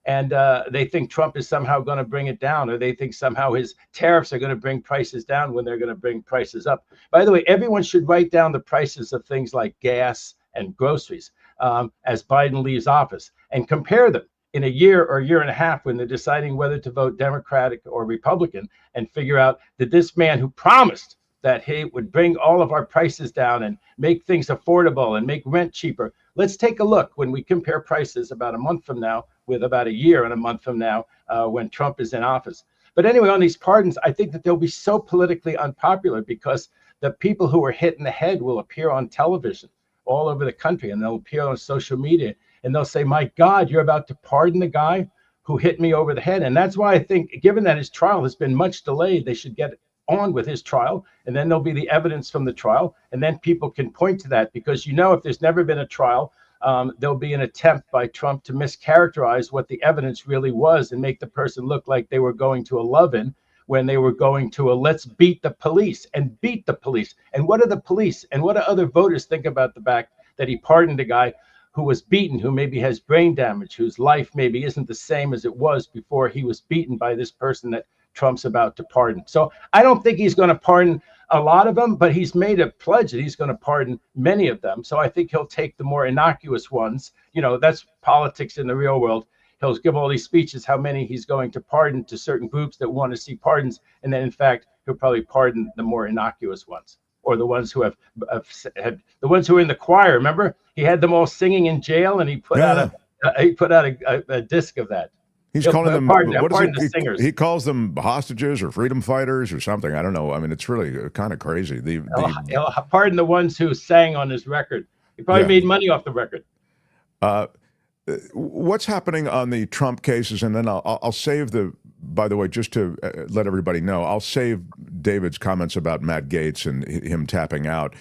And they think Trump is somehow going to bring it down, or they think somehow his tariffs are going to bring prices down when they're going to bring prices up. By the way, everyone should write down the prices of things like gas and groceries as Biden leaves office and compare them in a year or year and a half when they're deciding whether to vote Democratic or Republican, and figure out that this man who promised that he would bring all of our prices down and make things affordable and make rent cheaper. Let's take a look when we compare prices about a month from now with about a year and a month from now when Trump is in office. But anyway, on these pardons, I think that they'll be so politically unpopular because the people who are hit in the head will appear on television all over the country, and they'll appear on social media, and they'll say, my God, you're about to pardon the guy who hit me over the head. And that's why I think, given that his trial has been much delayed, they should get on with his trial, and then there'll be the evidence from the trial, and then people can point to that, because if there's never been a trial, there'll be an attempt by Trump to mischaracterize what the evidence really was and make the person look like they were going to a love-in when they were going to a let's beat the police and beat the police. And what do the police and what do other voters think about the fact that he pardoned a guy who was beaten, who maybe has brain damage, whose life maybe isn't the same as it was before he was beaten by this person that Trump's about to pardon. So I don't think he's going to pardon a lot of them, but he's made a pledge that he's going to pardon many of them. So I think he'll take the more innocuous ones. You know, that's politics in the real world. He'll give all these speeches how many he's going to pardon to certain groups that want to see pardons. And then, in fact, he'll probably pardon the more innocuous ones, or the ones who have the ones who are in the choir. Remember, he had them all singing in jail, and he put out a disc of that. He's calling them, he calls them hostages or freedom fighters or something. I don't know. I mean, it's really kind of crazy. He'll pardon the ones who sang on his record. He probably made money off the record. What's happening on the Trump cases? And then I'll save by the way, just to let everybody know, I'll save David's comments about Matt Gaetz and him tapping out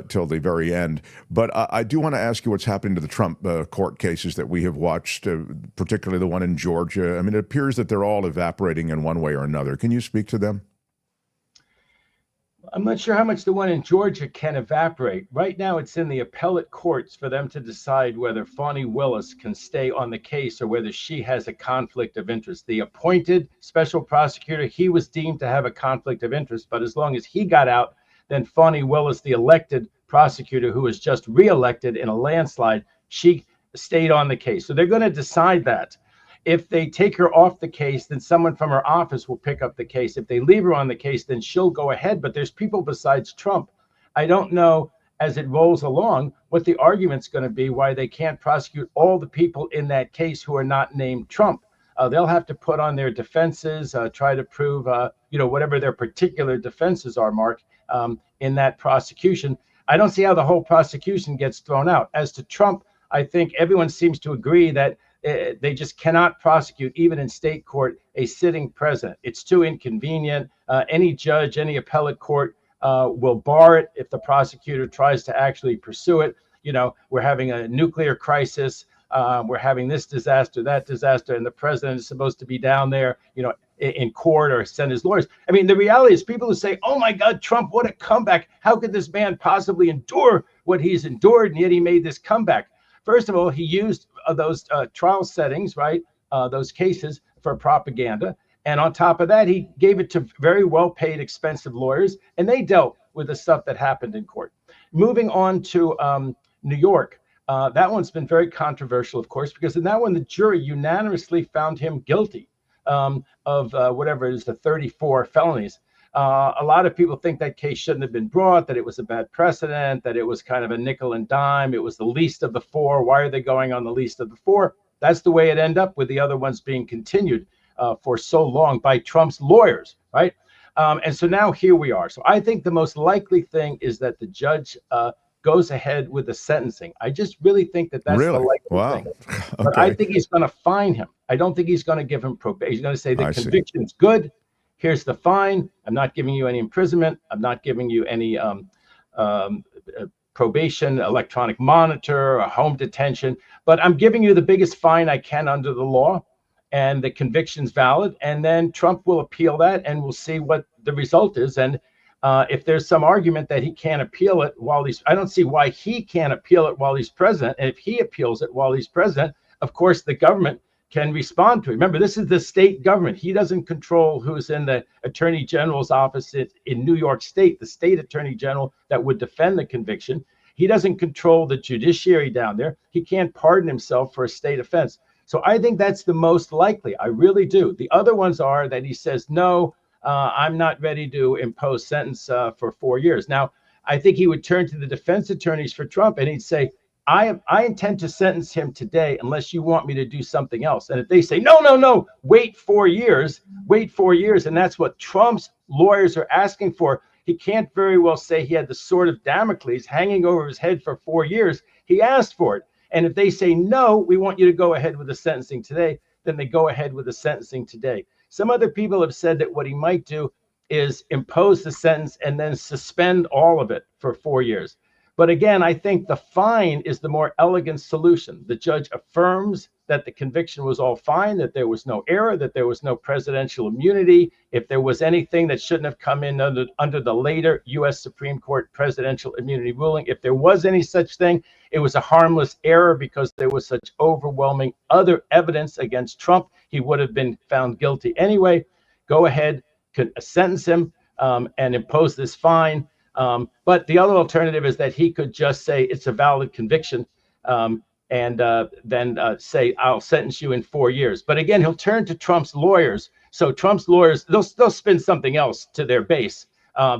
till the very end. But I do want to ask you what's happening to the Trump court cases that we have watched, particularly the one in Georgia. I mean, it appears that they're all evaporating in one way or another. Can you speak to them? I'm not sure how much the one in Georgia can evaporate. Right now, it's in the appellate courts for them to decide whether Fani Willis can stay on the case or whether she has a conflict of interest. The appointed special prosecutor, he was deemed to have a conflict of interest, but as long as he got out, then Fani Willis, the elected prosecutor who was just reelected in a landslide, she stayed on the case. So they're going to decide that. If they take her off the case, then someone from her office will pick up the case. If they leave her on the case, then she'll go ahead. But there's people besides Trump. I don't know, as it rolls along, what the argument's going to be, why they can't prosecute all the people in that case who are not named Trump. They'll have to put on their defenses, try to prove, whatever their particular defenses are, Mark, in that prosecution. I don't see how the whole prosecution gets thrown out. As to Trump, I think everyone seems to agree that they just cannot prosecute, even in state court, a sitting president. It's too inconvenient. Any judge, any appellate court will bar it if the prosecutor tries to actually pursue it. You know, we're having a nuclear crisis. We're having this disaster, that disaster, and the president is supposed to be down there, in court or send his lawyers. I mean, the reality is people who say, oh my God, Trump, what a comeback. How could this man possibly endure what he's endured? And yet he made this comeback. First of all, he used those trial settings, right? Those cases for propaganda. And on top of that, he gave it to very well-paid, expensive lawyers, and they dealt with the stuff that happened in court. Moving on to New York, that one's been very controversial, of course, because in that one, the jury unanimously found him guilty of whatever it is, the 34 felonies. A lot of people think that case shouldn't have been brought, that it was a bad precedent, that it was kind of a nickel and dime. It was the least of the four. Why are they going on the least of the four? That's the way it ended up, with the other ones being continued for so long by Trump's lawyers, right? And so now here we are. So I think the most likely thing is that the judge goes ahead with the sentencing. I just really think that that's the likely thing. But I think he's going to fine him. I don't think he's going to give him probation. He's going to say the conviction's good. Here's the fine. I'm not giving you any imprisonment. I'm not giving you any probation, electronic monitor, or home detention. But I'm giving you the biggest fine I can under the law, and the conviction's valid. And then Trump will appeal that, and we'll see what the result is. And if there's some argument that he can't appeal it while he's, I don't see why he can't appeal it while he's president. And if he appeals it while he's president, of course, the government can respond to it. Remember, this is the state government. He doesn't control who's in the attorney general's office in New York State, the state attorney general that would defend the conviction. He doesn't control the judiciary down there. He can't pardon himself for a state offense. So I think that's the most likely. I really do. The other ones are that he says, no, I'm not ready to impose sentence for 4 years. Now, I think he would turn to the defense attorneys for Trump and he'd say, I intend to sentence him today unless you want me to do something else. And if they say, no, wait 4 years, and that's what Trump's lawyers are asking for, he can't very well say he had the sword of Damocles hanging over his head for 4 years. He asked for it. And if they say, no, we want you to go ahead with the sentencing today, then they go ahead with the sentencing today. Some other people have said that what he might do is impose the sentence and then suspend all of it for 4 years. But again, I think the fine is the more elegant solution. The judge affirms that the conviction was all fine, that there was no error, that there was no presidential immunity. If there was anything that shouldn't have come in under the later U.S. Supreme Court presidential immunity ruling, if there was any such thing, it was a harmless error because there was such overwhelming other evidence against Trump. He would have been found guilty anyway. Go ahead, could sentence him and impose this fine. But the other alternative is that he could just say it's a valid conviction and then say, I'll sentence you in 4 years. But again, he'll turn to Trump's lawyers. So Trump's lawyers, they'll spin something else to their base.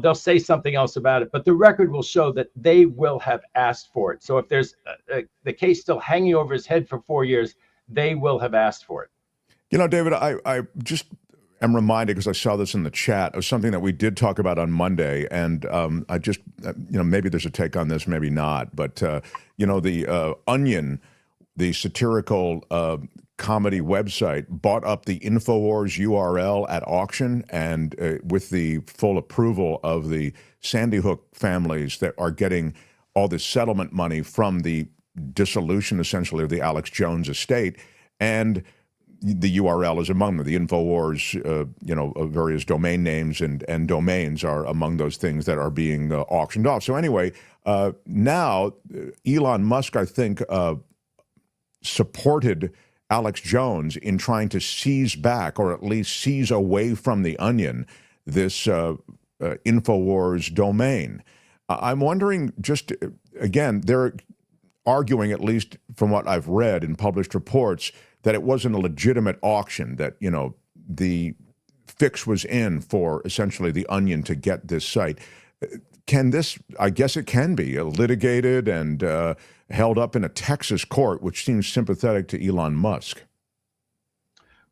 They'll say something else about it. But the record will show that they will have asked for it. So if there's the case still hanging over his head for 4 years, they will have asked for it. You know, David, I just am reminded, because I saw this in the chat, of something that we did talk about on Monday. And I just, maybe there's a take on this, maybe not. But, the Onion, the satirical comedy website, bought up the InfoWars URL at auction, and with the full approval of the Sandy Hook families that are getting all this settlement money from the dissolution, essentially, of the Alex Jones estate. And the URL is among them. The InfoWars, various domain names and domains are among those things that are being auctioned off. So anyway, now Elon Musk, I think, supported Alex Jones in trying to seize back, or at least seize away from the Onion, this InfoWars domain. I'm wondering, just again, they're arguing, at least from what I've read in published reports, that it wasn't a legitimate auction, that, the fix was in for essentially the Onion to get this site. Can this, I guess it can be, litigated and held up in a Texas court, which seems sympathetic to Elon Musk?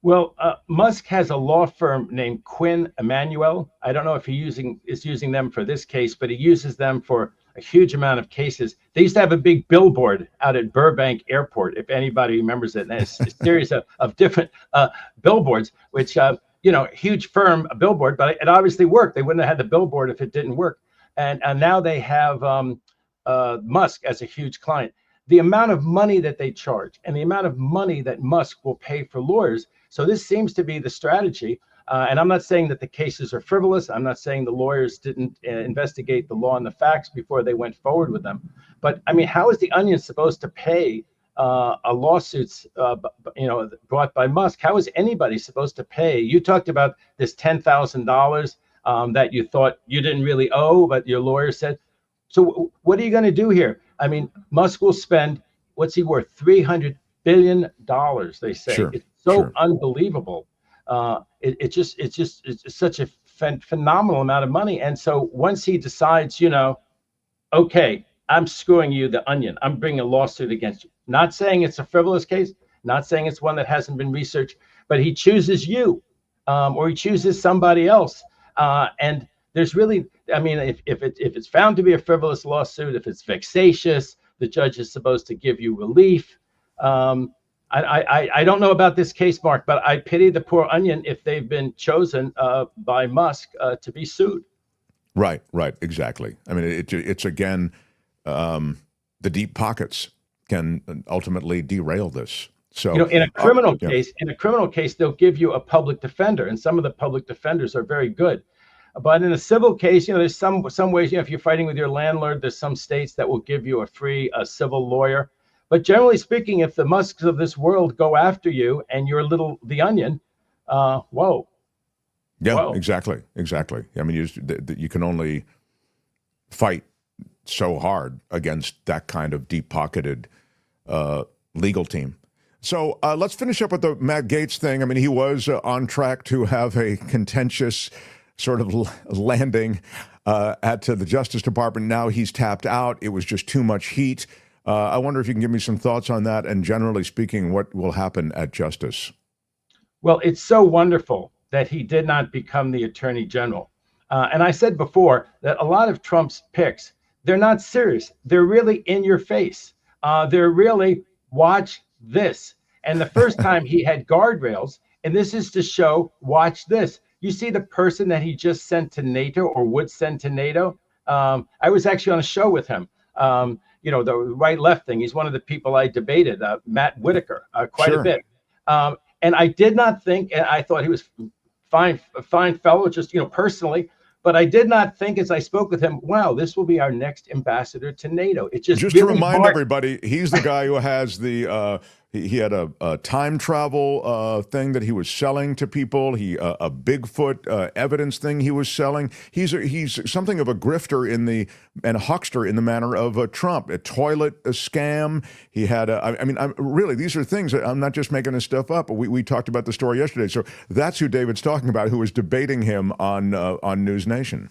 Well, Musk has a law firm named Quinn Emanuel. I don't know if he is using them for this case, but he uses them for a huge amount of cases. They used to have a big billboard out at Burbank Airport, if anybody remembers it. And it's a series of different billboards, which, huge firm, a billboard, but it obviously worked. They wouldn't have had the billboard if it didn't work. And now they have Musk as a huge client. The amount of money that they charge and the amount of money that Musk will pay for lawyers. So this seems to be the strategy. And I'm not saying that the cases are frivolous. I'm not saying the lawyers didn't investigate the law and the facts before they went forward with them. But I mean, how is the Onion supposed to pay a lawsuits, brought by Musk? How is anybody supposed to pay? You talked about this $10,000 that you thought you didn't really owe, but your lawyer said. So what are you going to do here? I mean, Musk will spend, what's he worth? $300 billion, they say. Sure, it's so unbelievable. It's such a phenomenal amount of money. And so once he decides, okay, I'm screwing you, the Onion, I'm bringing a lawsuit against you. Not saying it's a frivolous case, not saying it's one that hasn't been researched, but he chooses you, or he chooses somebody else. And there's really, I mean, if it's found to be a frivolous lawsuit, if it's vexatious, the judge is supposed to give you relief. I don't know about this case, Mark, but I pity the poor Onion if they've been chosen by Musk to be sued. Right, exactly. I mean, it's again, the deep pockets can ultimately derail this. So, in a criminal case, they'll give you a public defender, and some of the public defenders are very good. But in a civil case, there's some ways, if you're fighting with your landlord, there's some states that will give you a free civil lawyer. But generally speaking, if the Musks of this world go after you and you're the Onion, whoa. Yeah, whoa. Exactly. I mean, you can only fight so hard against that kind of deep-pocketed legal team. So let's finish up with the Matt Gaetz thing. I mean, he was on track to have a contentious sort of landing at the Justice Department. Now he's tapped out. It was just too much heat. I wonder if you can give me some thoughts on that, and generally speaking, what will happen at Justice? Well, it's so wonderful that he did not become the Attorney General. And I said before that a lot of Trump's picks, they're not serious. They're really in your face. They're really, watch this. And the first time he had guardrails, and this is to show, watch this. You see the person that he just sent to NATO or would send to NATO? I was actually on a show with him. The right-left thing. He's one of the people I debated, Matt Whitaker, quite a bit. And I did not think, and I thought he was a fine fellow, just, personally, but I did not think as I spoke with him, wow, this will be our next ambassador to NATO. It just really to remind everybody, he's the guy who has the he had a time travel thing that he was selling to people. A Bigfoot evidence thing he was selling. He's something of a grifter and a huckster in the manner of Trump. A toilet scam. He had really, these are things that I'm not just making this stuff up. We talked about the story yesterday. So that's who David's talking about, who was debating him on News Nation.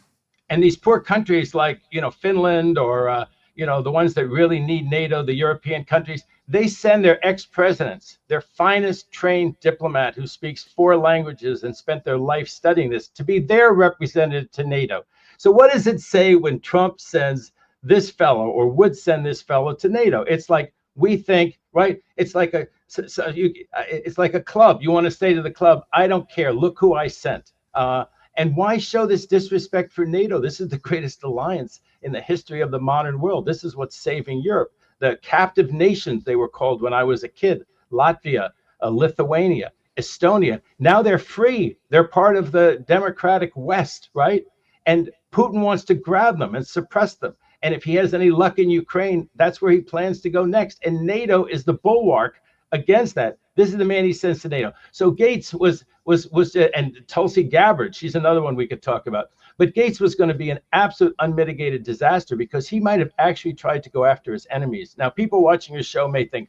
And these poor countries like Finland or the ones that really need NATO, the European countries, they send their ex-presidents, their finest trained diplomat who speaks 4 languages and spent their life studying this, to be their representative to NATO. So what does it say when Trump sends this fellow or would send this fellow to NATO? It's like, we think, right? It's like a club. You want to say to the club, I don't care. Look who I sent. And why show this disrespect for NATO? This is the greatest alliance in the history of the modern world. This is what's saving Europe. The captive nations, they were called when I was a kid, Latvia, Lithuania, Estonia. Now they're free. They're part of the democratic West, right? And Putin wants to grab them and suppress them. And if he has any luck in Ukraine, that's where he plans to go next. And NATO is the bulwark against that. This is the man he sends to NATO. So Gaetz was and Tulsi Gabbard, she's another one we could talk about. But Gaetz was going to be an absolute unmitigated disaster because he might have actually tried to go after his enemies. Now, people watching your show may think,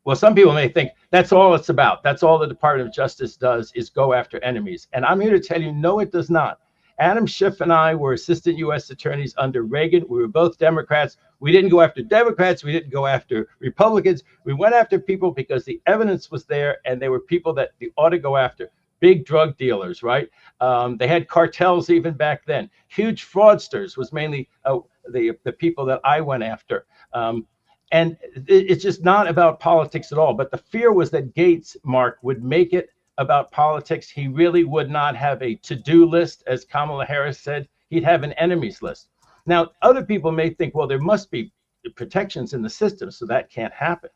well, some people may think that's all it's about. That's all the Department of Justice does is go after enemies. And I'm here to tell you, no, it does not. Adam Schiff and I were assistant U.S. attorneys under Reagan. We were both Democrats. We didn't go after Democrats. We didn't go after Republicans. We went after people because the evidence was there, and they were people that you ought to go after. Big drug dealers, right? They had cartels even back then. Huge fraudsters was mainly the people that I went after. And it's just not about politics at all. But the fear was that Gaetz, Mark, would make it about politics. He really would not have a to-do list, as Kamala Harris said. He'd have an enemies list. Now, other people may think, well, there must be protections in the system, so that can't happen.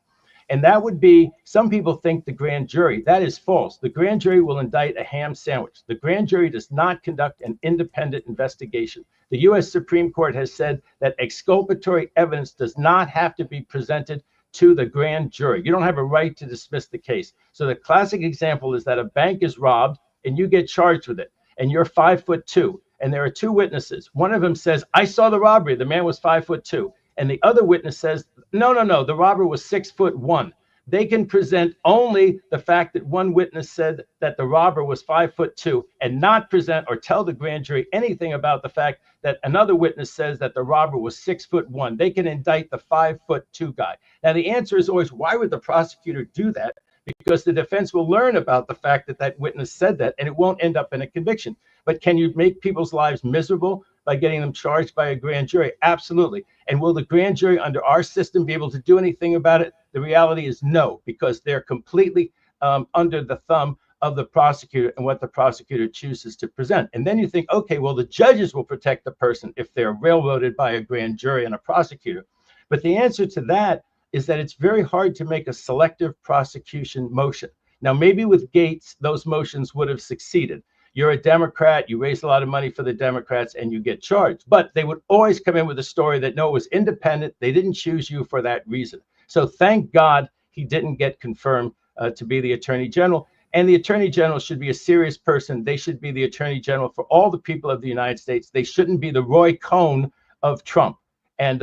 And that would be, some people think the grand jury. That is false. The grand jury will indict a ham sandwich. The grand jury does not conduct an independent investigation. The U.S. Supreme Court has said that exculpatory evidence does not have to be presented to the grand jury. You don't have a right to dismiss the case. So the classic example is that a bank is robbed and you get charged with it, and you're 5'2", and there are 2 witnesses. One of them says, I saw the robbery. The man was 5'2". And the other witness says, no, the robber was 6'1". They can present only the fact that one witness said that the robber was 5'2", and not present or tell the grand jury anything about the fact that another witness says that the robber was 6'1". They can indict the 5'2" guy. Now, the answer is always, why would the prosecutor do that? Because the defense will learn about the fact that that witness said that, and it won't end up in a conviction. But can you make people's lives miserable by getting them charged by a grand jury? Absolutely. And will the grand jury under our system be able to do anything about it? The reality is no, because they're completely under the thumb of the prosecutor and what the prosecutor chooses to present. And then you think, okay, well, the judges will protect the person if they're railroaded by a grand jury and a prosecutor. But the answer to that is that it's very hard to make a selective prosecution motion. Now, maybe with Gaetz, those motions would have succeeded. You're a Democrat, you raise a lot of money for the Democrats, and you get charged. But they would always come in with a story that, no, it was independent. They didn't choose you for that reason. So thank God he didn't get confirmed to be the Attorney General. And the Attorney General should be a serious person. They should be the Attorney General for all the people of the United States. They shouldn't be the Roy Cohn of Trump. And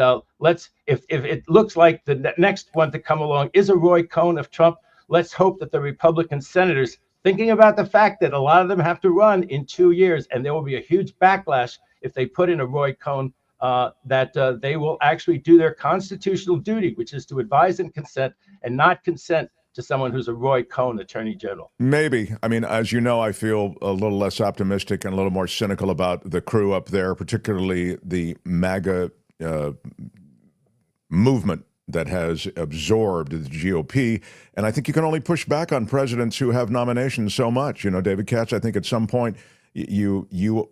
if it looks like the next one to come along is a Roy Cohn of Trump, let's hope that the Republican senators, thinking about the fact that a lot of them have to run in 2 years, and there will be a huge backlash if they put in a Roy Cohn, that they will actually do their constitutional duty, which is to advise and consent, and not consent to someone who's a Roy Cohn Attorney General. Maybe. I mean, as you know, I feel a little less optimistic and a little more cynical about the crew up there, particularly the MAGA movement that has absorbed the GOP. And I think you can only push back on presidents who have nominations so much. You know, David Katz, I think at some point you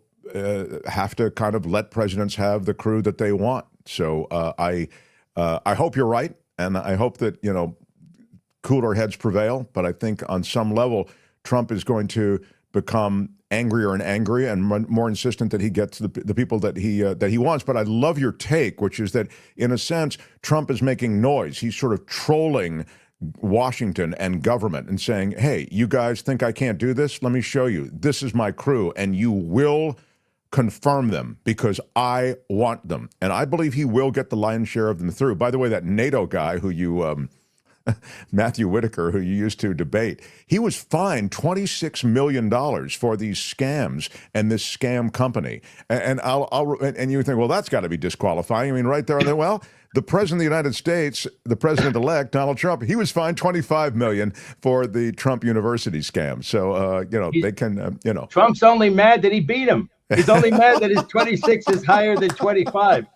have to kind of let presidents have the crew that they want. So I hope you're right, and I hope that, you know, cooler heads prevail. But I think on some level, Trump is going to become angrier and angrier and more insistent that he gets the people that he wants. But I love your take, which is that, in a sense, Trump is making noise. He's sort of trolling Washington and government and saying, hey, you guys think I can't do this? Let me show you. This is my crew, and you will confirm them because I want them. And I believe he will get the lion's share of them through. By the way, that NATO guy who you... Matthew Whitaker, who you used to debate, he was fined $26 million for these scams and this scam company. And you think, well, that's got to be disqualifying. I mean, right there on the, well, the president of the United States, the president-elect, Donald Trump, he was fined $25 million for the Trump University scam. So, you know, they can, you know. Trump's only mad that he beat him. He's only mad that his 26 is higher than 25.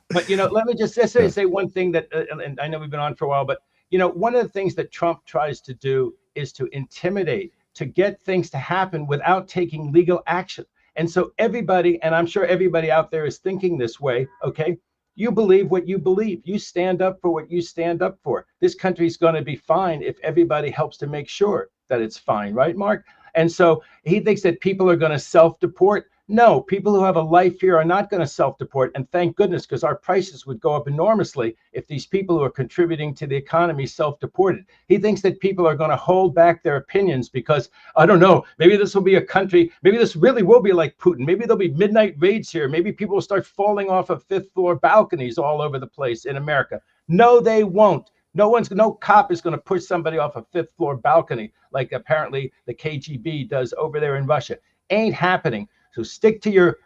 But, you know, let me just say one thing that, and I know we've been on for a while, but you know, one of the things that Trump tries to do is to intimidate, to get things to happen without taking legal action. And so everybody, and I'm sure everybody out there is thinking this way, okay? You believe what you believe. You stand up for what you stand up for. This country's going to be fine if everybody helps to make sure that it's fine, right, Mark? And so he thinks that people are going to self-deport. No, people who have a life here are not going to self-deport. And thank goodness, because our prices would go up enormously if these people who are contributing to the economy self-deported. He thinks that people are going to hold back their opinions because, I don't know, maybe this will be a country, maybe this really will be like Putin. Maybe there'll be midnight raids here. Maybe people will start falling off of fifth-floor balconies all over the place in America. No, they won't. No cop is going to push somebody off a fifth-floor balcony like apparently the KGB does over there in Russia. Ain't happening. So stick to your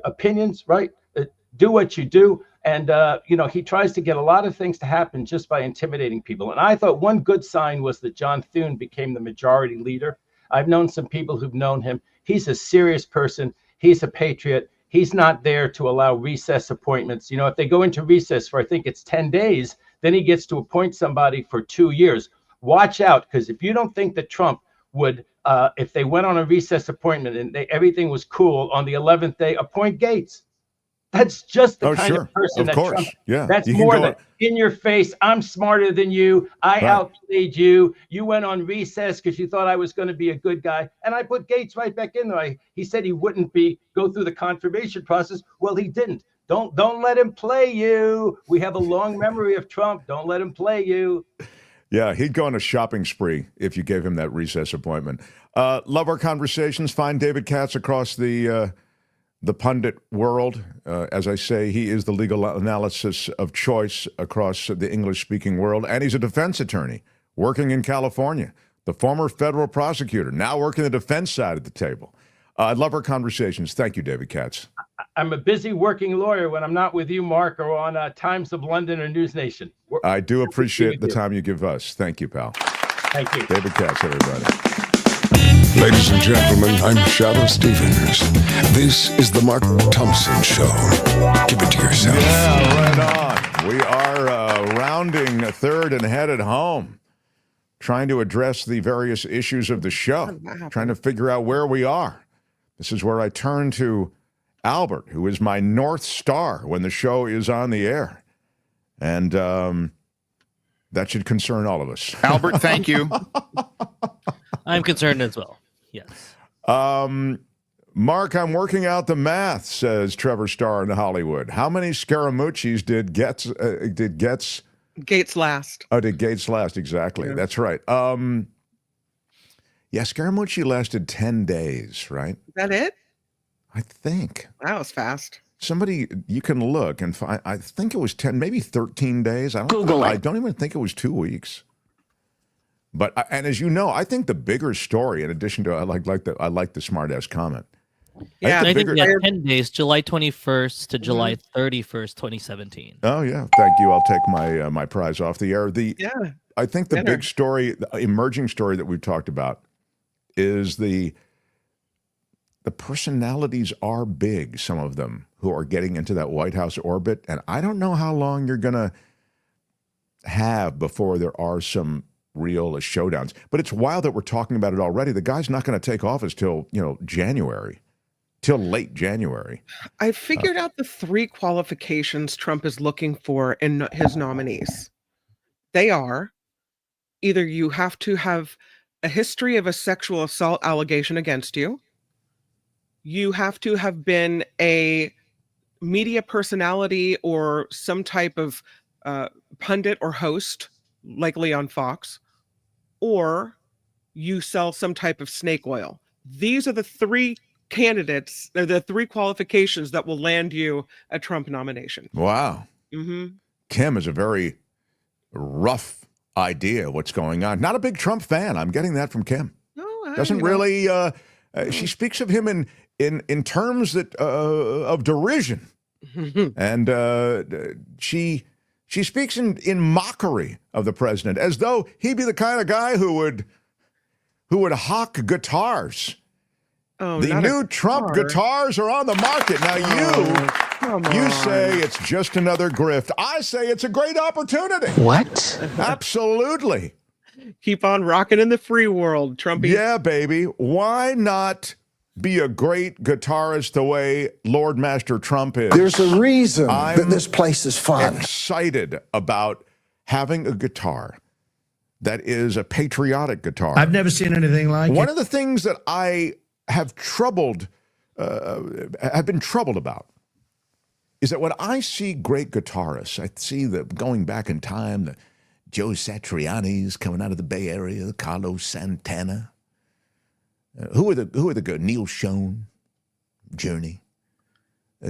opinions, right? Do what you do. And, you know, he tries to get a lot of things to happen just by intimidating people. And I thought one good sign was that John Thune became the majority leader. I've known some people who've known him. He's a serious person. He's a patriot. He's not there to allow recess appointments. You know, if they go into recess for, I think it's 10 days, then he gets to appoint somebody for 2 years. Watch out, because if you don't think that Trump would, if they went on a recess appointment and everything was cool on the 11th day, appoint Gaetz. That's just the kind of person that Trump. Yeah, that's more than in your face. I'm smarter than you. I outplayed you. You went on recess because you thought I was going to be a good guy, and I put Gaetz right back in there. He said he wouldn't go through the confirmation process. Well, he didn't. Don't let him play you. We have a long memory of Trump. Don't let him play you. Yeah, he'd go on a shopping spree if you gave him that recess appointment. Love our conversations. Find David Katz across the pundit world. As I say, he is the legal analysis of choice across the English-speaking world, and he's a defense attorney working in California, the former federal prosecutor, now working the defense side of the table. I love our conversations. Thank you, David Katz. I'm a busy working lawyer when I'm not with you, Mark, or on Times of London or News Nation. I do appreciate the time you give us. Thank you, pal. Thank you. David Katz, everybody. Ladies and gentlemen, I'm Shadow Stevens. This is the Mark Thompson Show. Give it to yourself. Yeah, right on. We are rounding third and headed home, trying to address the various issues of the show, trying to figure out where we are. This is where I turn to Albert, who is my North Star when the show is on the air. And that should concern all of us. Albert, thank you. I'm concerned as well. Yes. Mark, I'm working out the math, says Trevor Starr in Hollywood. How many Scaramucci's did Gaetz last? Oh, did Gaetz last? Exactly. Yeah. That's right. Yeah, Scaramucci lasted 10 days, right? Is that it? I think. That was fast. Somebody, you can look and find, I think it was 10, maybe 13 days. I don't even think it was 2 weeks. But, and as you know, I think the bigger story, in addition to, I like the smart-ass comment. Yeah, I think 10 days, July 21st to July 31st, 2017. Oh, yeah. Thank you. I'll take my prize off the air. I think the big story, the emerging story that we've talked about is the personalities are big, some of them, who are getting into that White House orbit. And I don't know how long you're going to have before there are some real showdowns. But it's wild that we're talking about it already. The guy's not going to take office till, January. till late January. I figured out the 3 qualifications Trump is looking for in his nominees. They are either you have to have a history of a sexual assault allegation against you. You have to have been a media personality or some type of pundit or host, likely on Fox, or you sell some type of snake oil. These are the 3 candidates, they're the 3 qualifications that will land you a Trump nomination. Wow. Mm-hmm. Kim is a very rough idea of what's going on. Not a big Trump fan. I'm getting that from Kim. No, Doesn't really. She speaks of him in terms that of derision, and she speaks in mockery of the president, as though he'd be the kind of guy who would hawk guitars. Oh, the new Trump guitars are on the market now. You say it's just another grift. I say it's a great opportunity. What? Absolutely. Keep on rocking in the free world, Trumpy. Yeah, baby. Why not be a great guitarist the way Lord Master Trump is? There's a reason that this place is fun. I'm excited about having a guitar that is a patriotic guitar. I've never seen anything like it. One of the things that I have been troubled about is that when I see great guitarists, I see going back in time, the Joe Satriani's coming out of the Bay Area, the Carlos Santana. Who are the good? Neil Schon, Journey.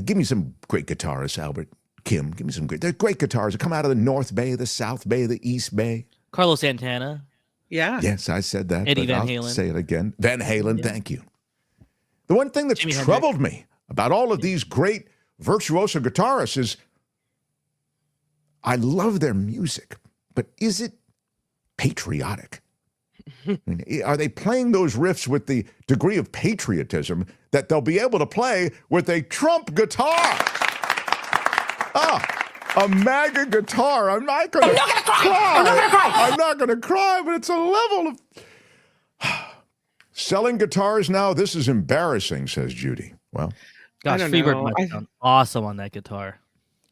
Give me some great guitarists, Albert, Kim. Give me some great guitars that come out of the North Bay, the South Bay, the East Bay. Carlos Santana. Yeah. Yes, I said that. Eddie but Van I'll Halen. say it again. Van Halen, thank you. The one thing that's Jimi troubled me about all of these great virtuoso guitarists is I love their music, but is it patriotic? I mean, are they playing those riffs with the degree of patriotism that they'll be able to play with a Trump guitar? A MAGA guitar. I'm not going to cry. I'm not going to cry, but it's a level of... Selling guitars now, this is embarrassing, says Judy. Well, gosh, Freebird must sound awesome on that guitar.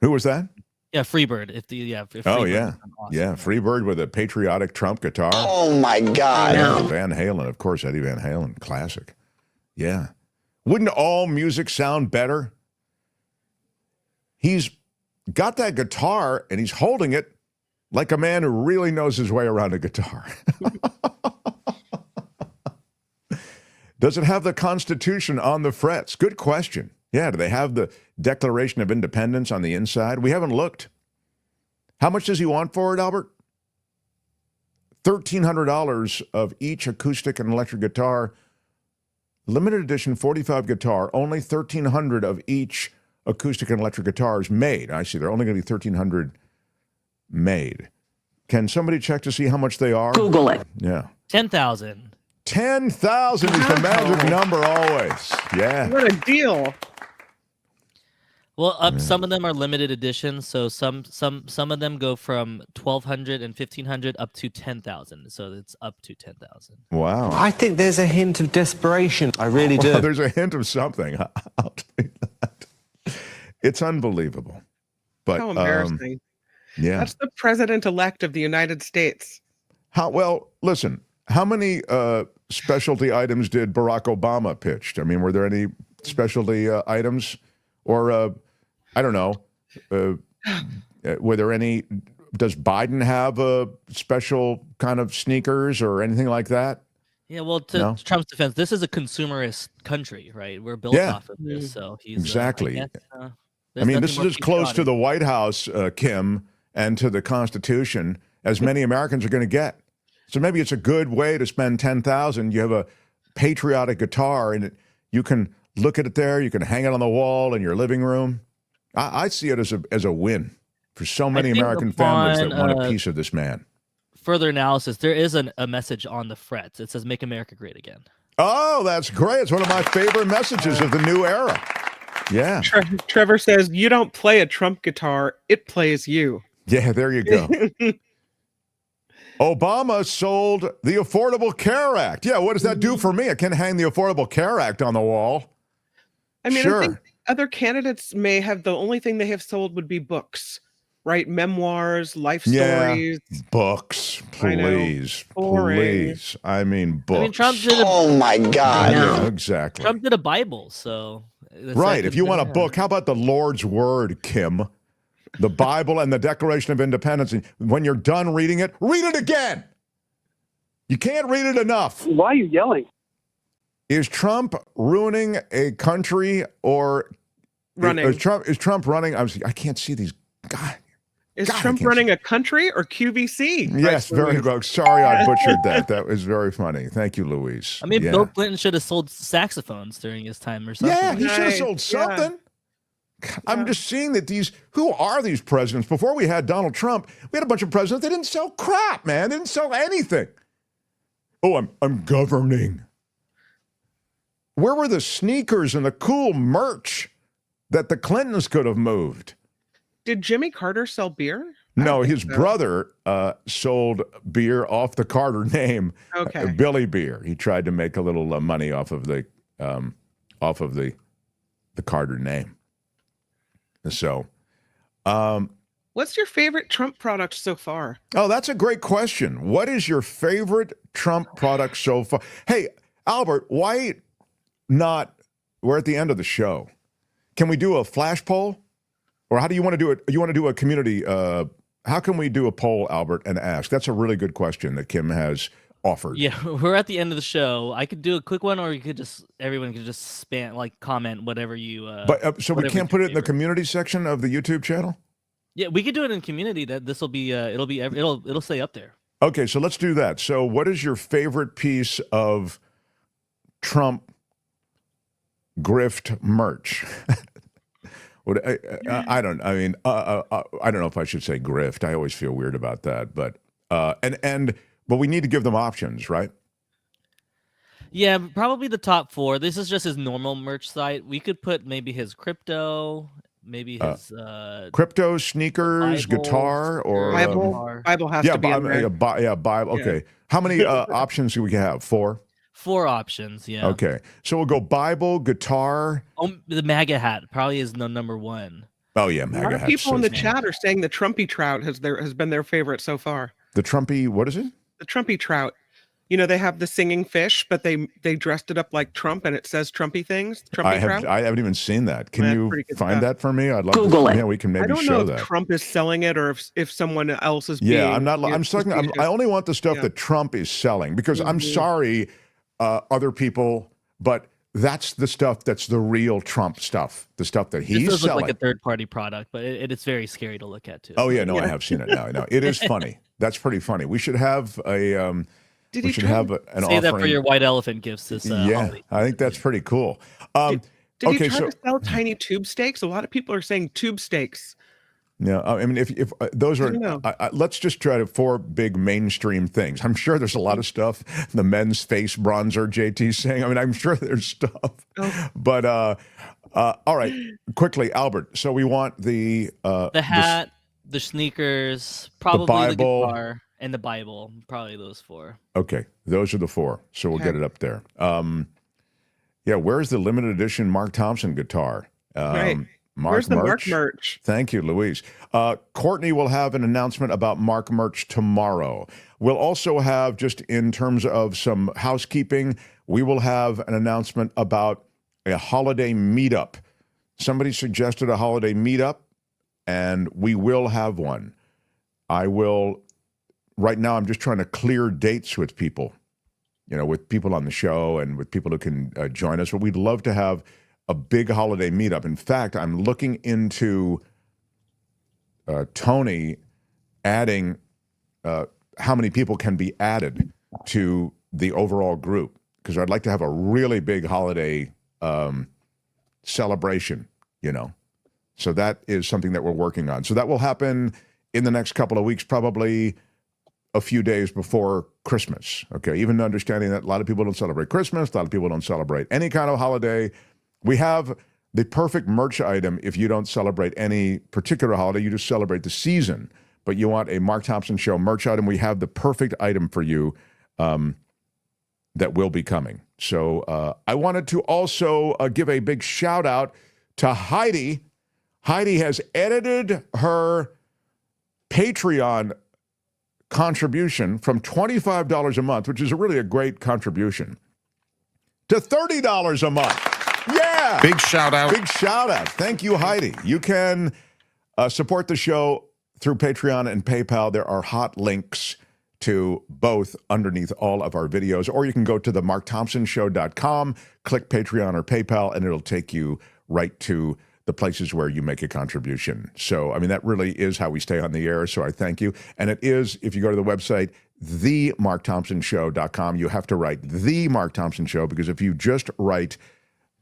Who was that? Yeah, Freebird. If Freebird yeah, Freebird with a patriotic Trump guitar. Oh my God! Van Halen, of course, Eddie Van Halen, classic. Yeah, wouldn't all music sound better? He's got that guitar and he's holding it like a man who really knows his way around a guitar. Does it have the Constitution on the frets? Good question. Yeah, do they have the Declaration of Independence on the inside? We haven't looked. How much does he want for it, Albert? $1,300 of each acoustic and electric guitar. Limited edition 45 guitar, only $1,300 of each acoustic and electric guitars made. I see, they're only going to be $1,300 made. Can somebody check to see how much they are? Google it. Yeah. 10,000. 10,000 is the magic number always. Yeah. What a deal. Well, some of them are limited editions, so some of them go from 1,200 and 1,500 up to 10,000. So it's up to 10,000. Wow. I think there's a hint of desperation. I really do. Well, there's a hint of something. I'll tell you that. It's unbelievable. But how embarrassing. Yeah. That's the president-elect of the United States. Well, listen, how many specialty items did Barack Obama pitch? I mean, were there any specialty items? Or, I don't know, were there any, does Biden have a special kind of sneakers or anything like that? Yeah, well, to Trump's defense, this is a consumerist country, right? We're built off of this, so he's... Exactly. I mean, this is as close to the White House, Kim, and to the Constitution as many Americans are going to get. So maybe it's a good way to spend $10,000. You have a patriotic guitar, and you can look at it there. You can hang it on the wall in your living room. I see it as a win for so many American families that want a piece of this man. Further analysis, there is a message on the frets. It says, "Make America Great Again." Oh, that's great. It's one of my favorite messages of the new era. Yeah. Trevor says, you don't play a Trump guitar, it plays you. Yeah, there you go. Obama sold the Affordable Care Act. Yeah, what does that do for me? I can't hang the Affordable Care Act on the wall. I mean, Sure. I think other candidates may have, the only thing they have sold would be books, right? Memoirs, life stories. Books, I know. please, Boring. please. I mean, books. I mean, Trump did a, Oh my God. Yeah, exactly. Trump did a Bible, so Right. If you want a book, how about the Lord's Word, Kim? The Bible and the Declaration of Independence. And when you're done reading it, read it again. You can't read it enough. Why are you yelling? Is Trump ruining a country or Running. Is Trump running? I can't see these. God. Is God, I Trump can't running a country or QVC? Yes, very good. Sorry, I butchered that. That was very funny. Thank you, Louise. I mean, Yeah. Bill Clinton should have sold saxophones during his time or something. Yeah, he should have Right, sold something. I'm just seeing that who are these presidents? Before we had Donald Trump, we had a bunch of presidents that didn't sell crap, man. They didn't sell anything. Oh, I'm governing. Where were the sneakers and the cool merch that the Clintons could have moved? Did Jimmy Carter sell beer? No, his brother sold beer off the Carter name, Okay. Billy Beer. He tried to make a little money off of the Carter name. So, What's your favorite Trump product so far? oh, that's a great question. What is your favorite Trump product so far? Hey, Albert, why not? We're at the end of the show. Can we do a flash poll? Or how do you want to do it? You want to do a community? How can we do a poll, Albert, and ask? That's a really good question that Kim has offered. Yeah, we're at the end of the show. I could do a quick one, or you could everyone could just comment whatever you. But so we whatever's can't put your it in the favorite. community section of the YouTube channel? Yeah, we could do it in community. That this will be. It'll stay up there. Okay, so let's do that. So what is your favorite piece of Trump grift merch? I don't know if I should say grift. I always feel weird about that, but but we need to give them options, right? Yeah, probably the top 4. This is just his normal merch site. We could put maybe his crypto, maybe his crypto, sneakers, Bible, guitar, or Bible has to be in there. Bible. Okay, how many options do we have? 4. 4 options. Yeah. Okay, so we'll go Bible, guitar. Oh, the MAGA hat probably is the number 1. Oh yeah, A MAGA lot of hats. people in the chat are saying the Trumpy trout has been their favorite so far. The Trumpy, what is it? The Trumpy trout. You know, they have the singing fish, but they dressed it up like Trump, and it says Trumpy things. Trumpy trout. I haven't even seen that. Can That's you pretty good find stuff. that for me? I'd love Google to. it. Yeah, we can maybe I don't show know if that. Trump is selling it or if someone else is. Yeah, being, I'm not. I'm stuck. I only want the stuff Yeah. that Trump is selling because I'm sorry, other people, but that's the stuff that's the real Trump stuff. The stuff that he's This does selling. look like a third-party product, but it's very scary to look at too. Oh yeah, no, I have seen it now. No, it is funny. That's pretty funny. We should have a. Did we he should try have to an Save that offering. for your white elephant gifts this yeah, holiday. I think that's pretty cool. Did okay, he try so to sell tiny tube steaks? A lot of people are saying tube steaks. yeah, I mean, if those are, I don't know. let's just try to 4 big mainstream things. I'm sure there's a lot of stuff. The men's face bronzer, JT's saying. I mean, I'm sure there's stuff. Oh. But all right, quickly, Albert. So we want the hat, the sneakers, probably the Bible. guitar, and the Bible. Probably those 4. Okay, those are the 4. So we'll Okay. get it up there. Yeah, where's the limited edition Mark Thompson guitar? Right. Where's the Mark merch? Thank you, Louise. Courtney will have an announcement about Mark merch tomorrow. We'll also have, just in terms of some housekeeping, we will have an announcement about a holiday meetup. Somebody suggested a holiday meetup, and we will have one. Right now, I'm just trying to clear dates with people, with people on the show and with people who can join us. But we'd love to have a big holiday meetup. In fact, I'm looking into Tony adding how many people can be added to the overall group, because I'd like to have a really big holiday celebration, So that is something that we're working on. So that will happen in the next couple of weeks, probably a few days before Christmas. Okay, even understanding that a lot of people don't celebrate Christmas, a lot of people don't celebrate any kind of holiday. We have the perfect merch item if you don't celebrate any particular holiday, you just celebrate the season. But you want a Mark Thompson Show merch item, we have the perfect item for you. that will be coming. So I wanted to also give a big shout out to Heidi. Heidi has edited her Patreon contribution from $25 a month, which is really a great contribution, to $30 a month. Yeah. Big shout out. Big shout out. Thank you, Heidi. You can support the show through Patreon and PayPal. There are hot links to both underneath all of our videos, or you can go to the markthompsonshow.com, click Patreon or PayPal, and it'll take you right to the places where you make a contribution. So, I mean, that really is how we stay on the air, so I thank you. And it is, if you go to the website, themarkthompsonshow.com, you have to write The Mark Thompson Show, because if you just write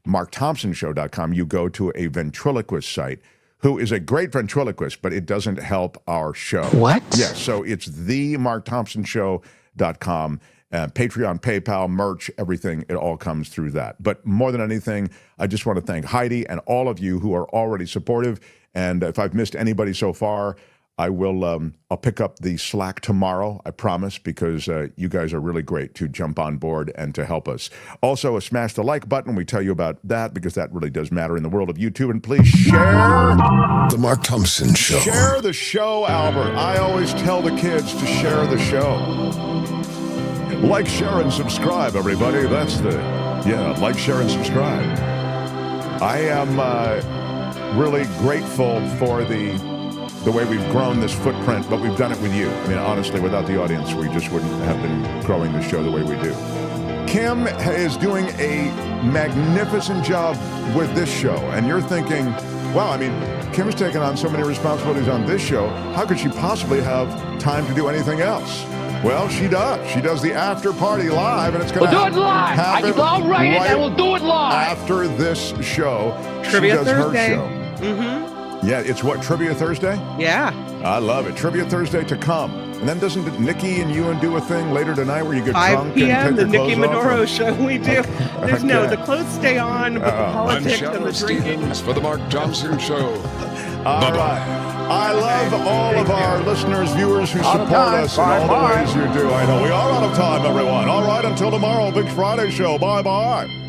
markthompsonshow.com, you go to a ventriloquist site, who is a great ventriloquist, but it doesn't help our show. What? Yeah, so it's themarkthompsonshow.com. Patreon, PayPal, merch, everything, it all comes through that. But more than anything, I just want to thank Heidi and all of you who are already supportive. And if I've missed anybody so far, I will. I'll pick up the slack tomorrow, I promise, because you guys are really great to jump on board and to help us. Also, smash the like button. We tell you about that because that really does matter in the world of YouTube. And please share The Mark Thompson Show. Share the show, Albert. I always tell the kids to share the show. Like, share, and subscribe, everybody. That's like, share, and subscribe. I am really grateful for the way we've grown this footprint, but we've done it with you. I mean, honestly, without the audience, we just wouldn't have been growing the show the way we do. Kim is doing a magnificent job with this show, and you're thinking, wow, I mean, Kim's taken on so many responsibilities on this show. How could she possibly have time to do anything else? Well, she does. She does the after party live, and it's going to We'll do it live. I'll write it, and we'll do it live. After this show, Trivia she does Thursday. her show. Mm-hmm. Yeah, it's what, Trivia Thursday? Yeah. I love it. Trivia Thursday to come. And then doesn't Nikki and you do a thing later tonight where you get 5 drunk p.m., and the take your Nikki clothes off? Maduro show we do. There's no, Okay. the clothes stay on, but the I'm politics and the Shadow drinking. Stevens for The Mark Thompson Show. All right. I love all of our listeners, viewers who support us in all the ways you do. I know we are out of time, everyone. All right, until tomorrow, Big Friday show. Bye-bye.